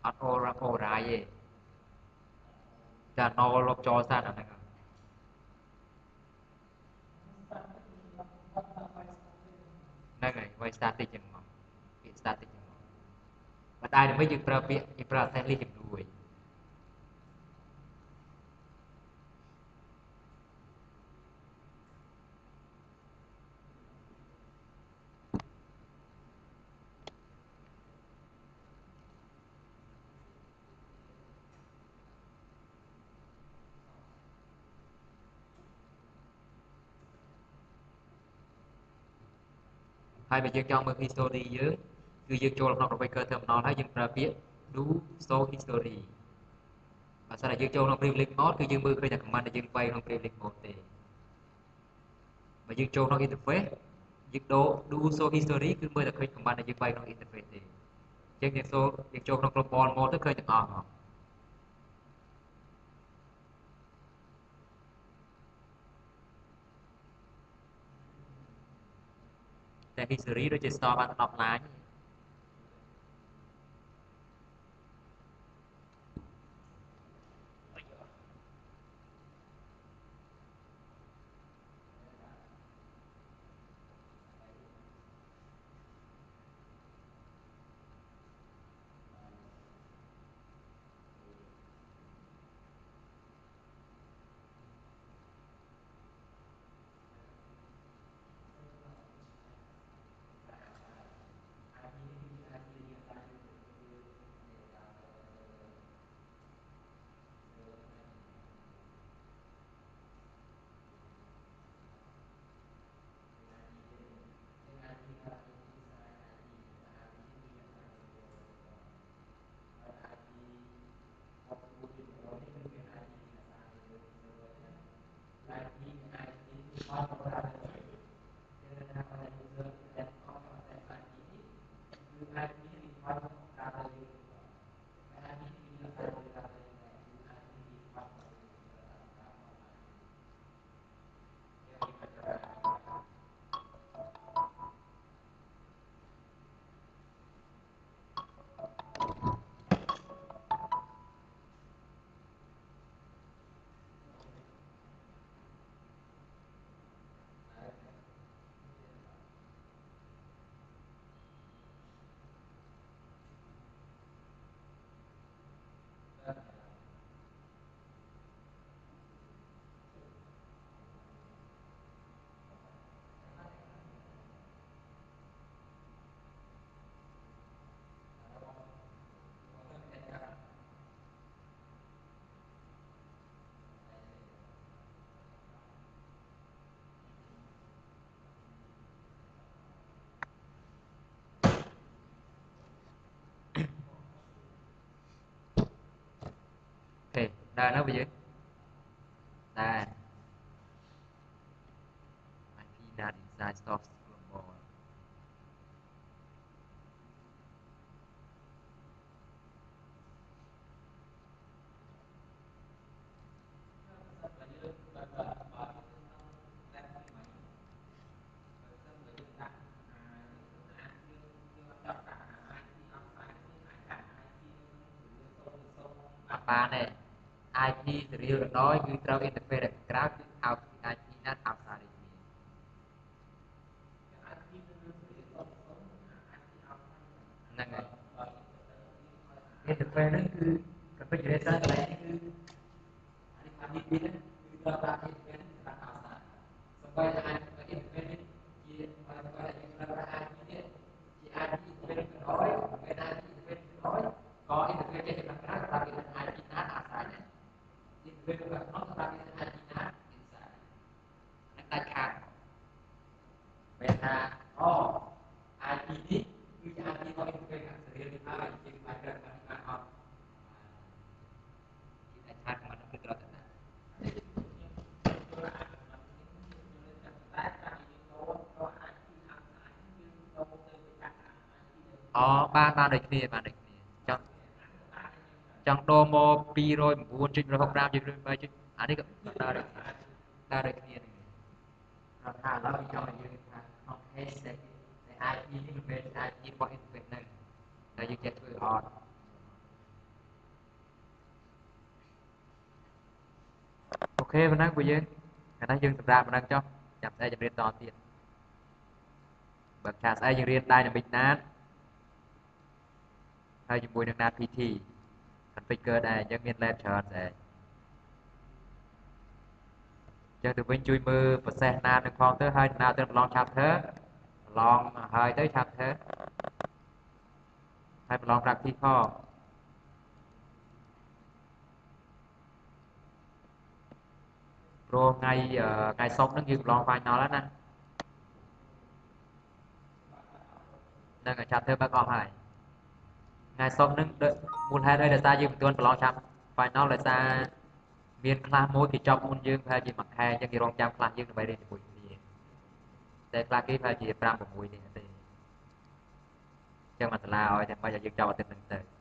អត់ override ទេតែ null លុបចោលសិនអាហ្នឹងហ្នឹងហើយវាយ static ចឹងមកពាក្យ static ចឹងមកបើដែរដើម្បីយើងប្រើពាក្យយើងប្រើ access list ជំនួយហើយបើយើងចង់មើល history យើងគឺយើងចូលក្នុង configure terminal ហើយយើងប្រើពាក្យ do show history បើសិនតែយើងចូលក្នុង privilege mode គឺយើងមើលឃើញតែ command ដែលយើងវាយក្នុង privilege mode ទេបើយើងចូលក្នុង interface យើងដូរ do show history គឺមើលតែឃើញ command ដែលយើងវាយក្នុង interface ទេ យើងចូលក្នុងក្រុមបនមកទៅឃើញទាំងអស់មកតែ history ដូចជា store បាន10 line អូខេដើរនៅវិញដែរ IP NAT inside stop global បានទេ IP សេរីរដោយគឺត្រូវ interface avec ក្រៅគឺ out IP NAT outside ហ្នឹងហើយ interface ហ្នឹងគឺ configuration កន្លែងនេះគឺអានេះគឺត្រូវដាក់ interface សម្រាប់ outside សូម្បីតែ interface នេះជាបើតែយើងប្រើប្រាស់ IP នេះជា IP interface 100ពេលណា interface 100ក៏ interface ចេញពីខាងក្រៅសម្រាប់ IP NAT outside ដែរ interface ពីខាងក្នុងសម្រាប់ IP NAT inside នឹងដាច់ខាតពេលថាអូ IP នេះគឺជា IP របស់ interface ខាងសេរីនេះហើយជាបាច់ប្រើប្រាស់បានអត់ជាដាច់ខាតមកនឹងគឺត្រូវតែដាក់អូបានដូចគ្នាចង់ដូរមក209.165 ជំនួស3អានេះក៏ដើរដូចគ្នានឹងគាត់ថាឥឡូវចង់ឲ្យយើងថាក្នុង case ដែល IP នេះមិនមែន IP របស់ interface ហ្នឹងតែយើងចេះធ្វើអត់អូខេប៉ុណ្ណឹងពួកយើងកាលណាយើងសម្រាប់ប៉ុណ្ណឹងចុះចាំស្អែកជំរាបតទៀតបើថាស្អែកយើងរៀន dynamic NAT ហើយជាមួយនឹង NAT PT configure ដែរអញ្ចឹងមាន lab ច្រើនស្អែកចឹងទៅវិញជួយមើល process NAT នឹងផងទៅហើយដំណើរទៅប្រឡង chapter ប្រឡងហើយទៅ chapter ហើយប្រឡង practice ផងព្រោះថ្ងៃសុក្រហ្នឹងយើងប្រឡង final ហើយណានឹង chapter បើកអស់ហើយថ្ងៃសុក្រហ្នឹងមូលហេតុអីដែលយើងមិនទាន់ប្រឡង chapter final ដោយសារមានខ្លះមួយគេចប់មុនយើងប្រហែលជាមួយខែអញ្ចឹងគេរងចាំខ្លះយើងដើម្បីរៀនជាមួយគ្នាតែខ្លះគេប្រហែលជា5 6នេះទេ ចឹងមកសាលាឲ្យតែបើយើងចាប់អត់ទៅ